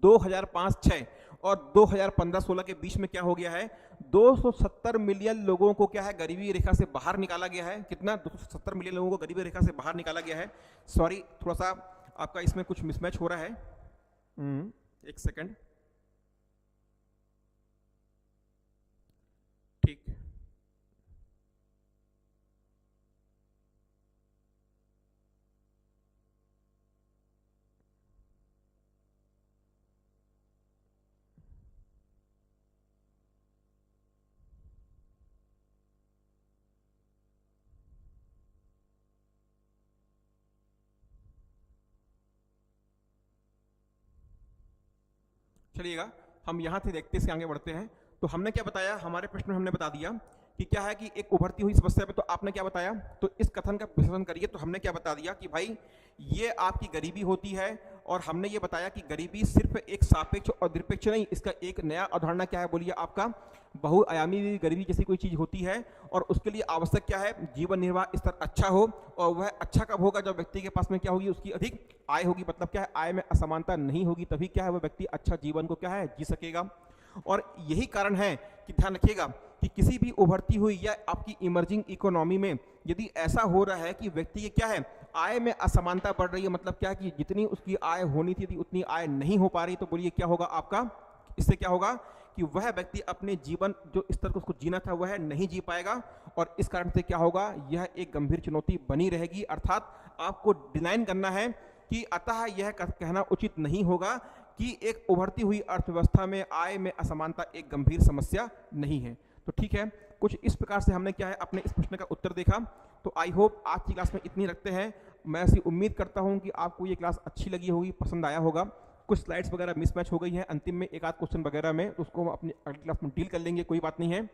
[SPEAKER 1] 2005-6 और 2015-16 के बीच में क्या हो गया है, 270 मिलियन लोगों को क्या है गरीबी रेखा से बाहर निकाला गया है। कितना? 270 मिलियन लोगों को गरीबी रेखा से बाहर निकाला गया है। सॉरी, थोड़ा सा आपका इसमें कुछ मिसमैच हो रहा है, एक सेकंड। ठीक, चलिएगा हम यहाँ से देखते से आगे बढ़ते हैं। तो हमने क्या बताया, हमारे प्रश्न में हमने बता दिया कि क्या है कि एक उभरती हुई समस्या पे, तो आपने क्या बताया, तो इस कथन का विश्लेषण करिए। तो हमने क्या बता दिया कि भाई ये आपकी गरीबी होती है, और हमने ये बताया कि गरीबी सिर्फ एक सापेक्ष और निरपेक्ष नहीं, इसका एक नया अवधारणा क्या है बोलिए आपका, बहुआयामी गरीबी जैसी कोई चीज होती है। और उसके लिए आवश्यक क्या है, जीवन निर्वाह स्तर अच्छा हो, और वह अच्छा कब होगा, जब व्यक्ति के पास में क्या होगी, उसकी अधिक आय होगी। मतलब क्या है, आय में असमानता नहीं होगी, तभी क्या है वह व्यक्ति अच्छा जीवन को क्या है जी सकेगा। और यही कारण है कि ध्यान रखिएगा कि किसी भी उभरती हुई या आपकी इमर्जिंग इकोनॉमी में यदि ऐसा हो रहा है कि व्यक्ति के क्या है आय में असमानता बढ़ रही है, मतलब क्या है कि जितनी उसकी आय होनी थी उतनी आय नहीं हो पा रही, तो बोलिए क्या होगा आपका, इससे क्या होगा कि वह व्यक्ति अपने जीवन जो स्तर को उसको जीना था वह नहीं जी पाएगा। और इस कारण से क्या होगा, यह एक गंभीर चुनौती बनी रहेगी। अर्थात आपको डिनाइन करना है कि अतः यह कहना उचित नहीं होगा कि एक उभरती हुई अर्थव्यवस्था में आय में असमानता एक गंभीर समस्या नहीं है। तो ठीक है, कुछ इस प्रकार से हमने क्या है अपने इस प्रश्न का उत्तर देखा। तो आई होप आज की क्लास में इतनी रखते हैं। मैं ऐसी उम्मीद करता हूं कि आपको ये क्लास अच्छी लगी होगी, पसंद आया होगा। कुछ स्लाइड्स वगैरह मिसमैच हो गई हैं अंतिम में एक आध क्वेश्चन वगैरह में, तो उसको हम अपनी अगली क्लास में डील कर लेंगे, कोई बात नहीं है।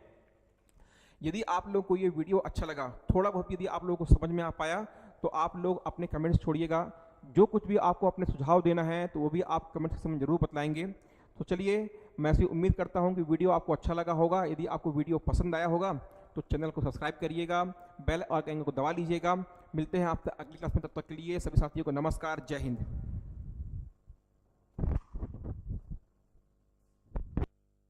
[SPEAKER 1] यदि आप लोग को ये वीडियो अच्छा लगा, थोड़ा बहुत यदि आप लोगों को समझ में आ पाया, तो आप लोग अपने कमेंट्स छोड़िएगा। जो कुछ भी आपको अपने सुझाव देना है तो वो भी आप कमेंट सेक्शन में जरूर बतलाएंगे। तो चलिए, मैं ऐसी उम्मीद करता हूँ कि वीडियो आपको अच्छा लगा होगा। यदि आपको वीडियो पसंद आया होगा तो चैनल को सब्सक्राइब करिएगा, बेल आइकन को दबा लीजिएगा। मिलते हैं आपसे अगली क्लास में, तब तक के लिए सभी साथियों को नमस्कार, जय हिंद।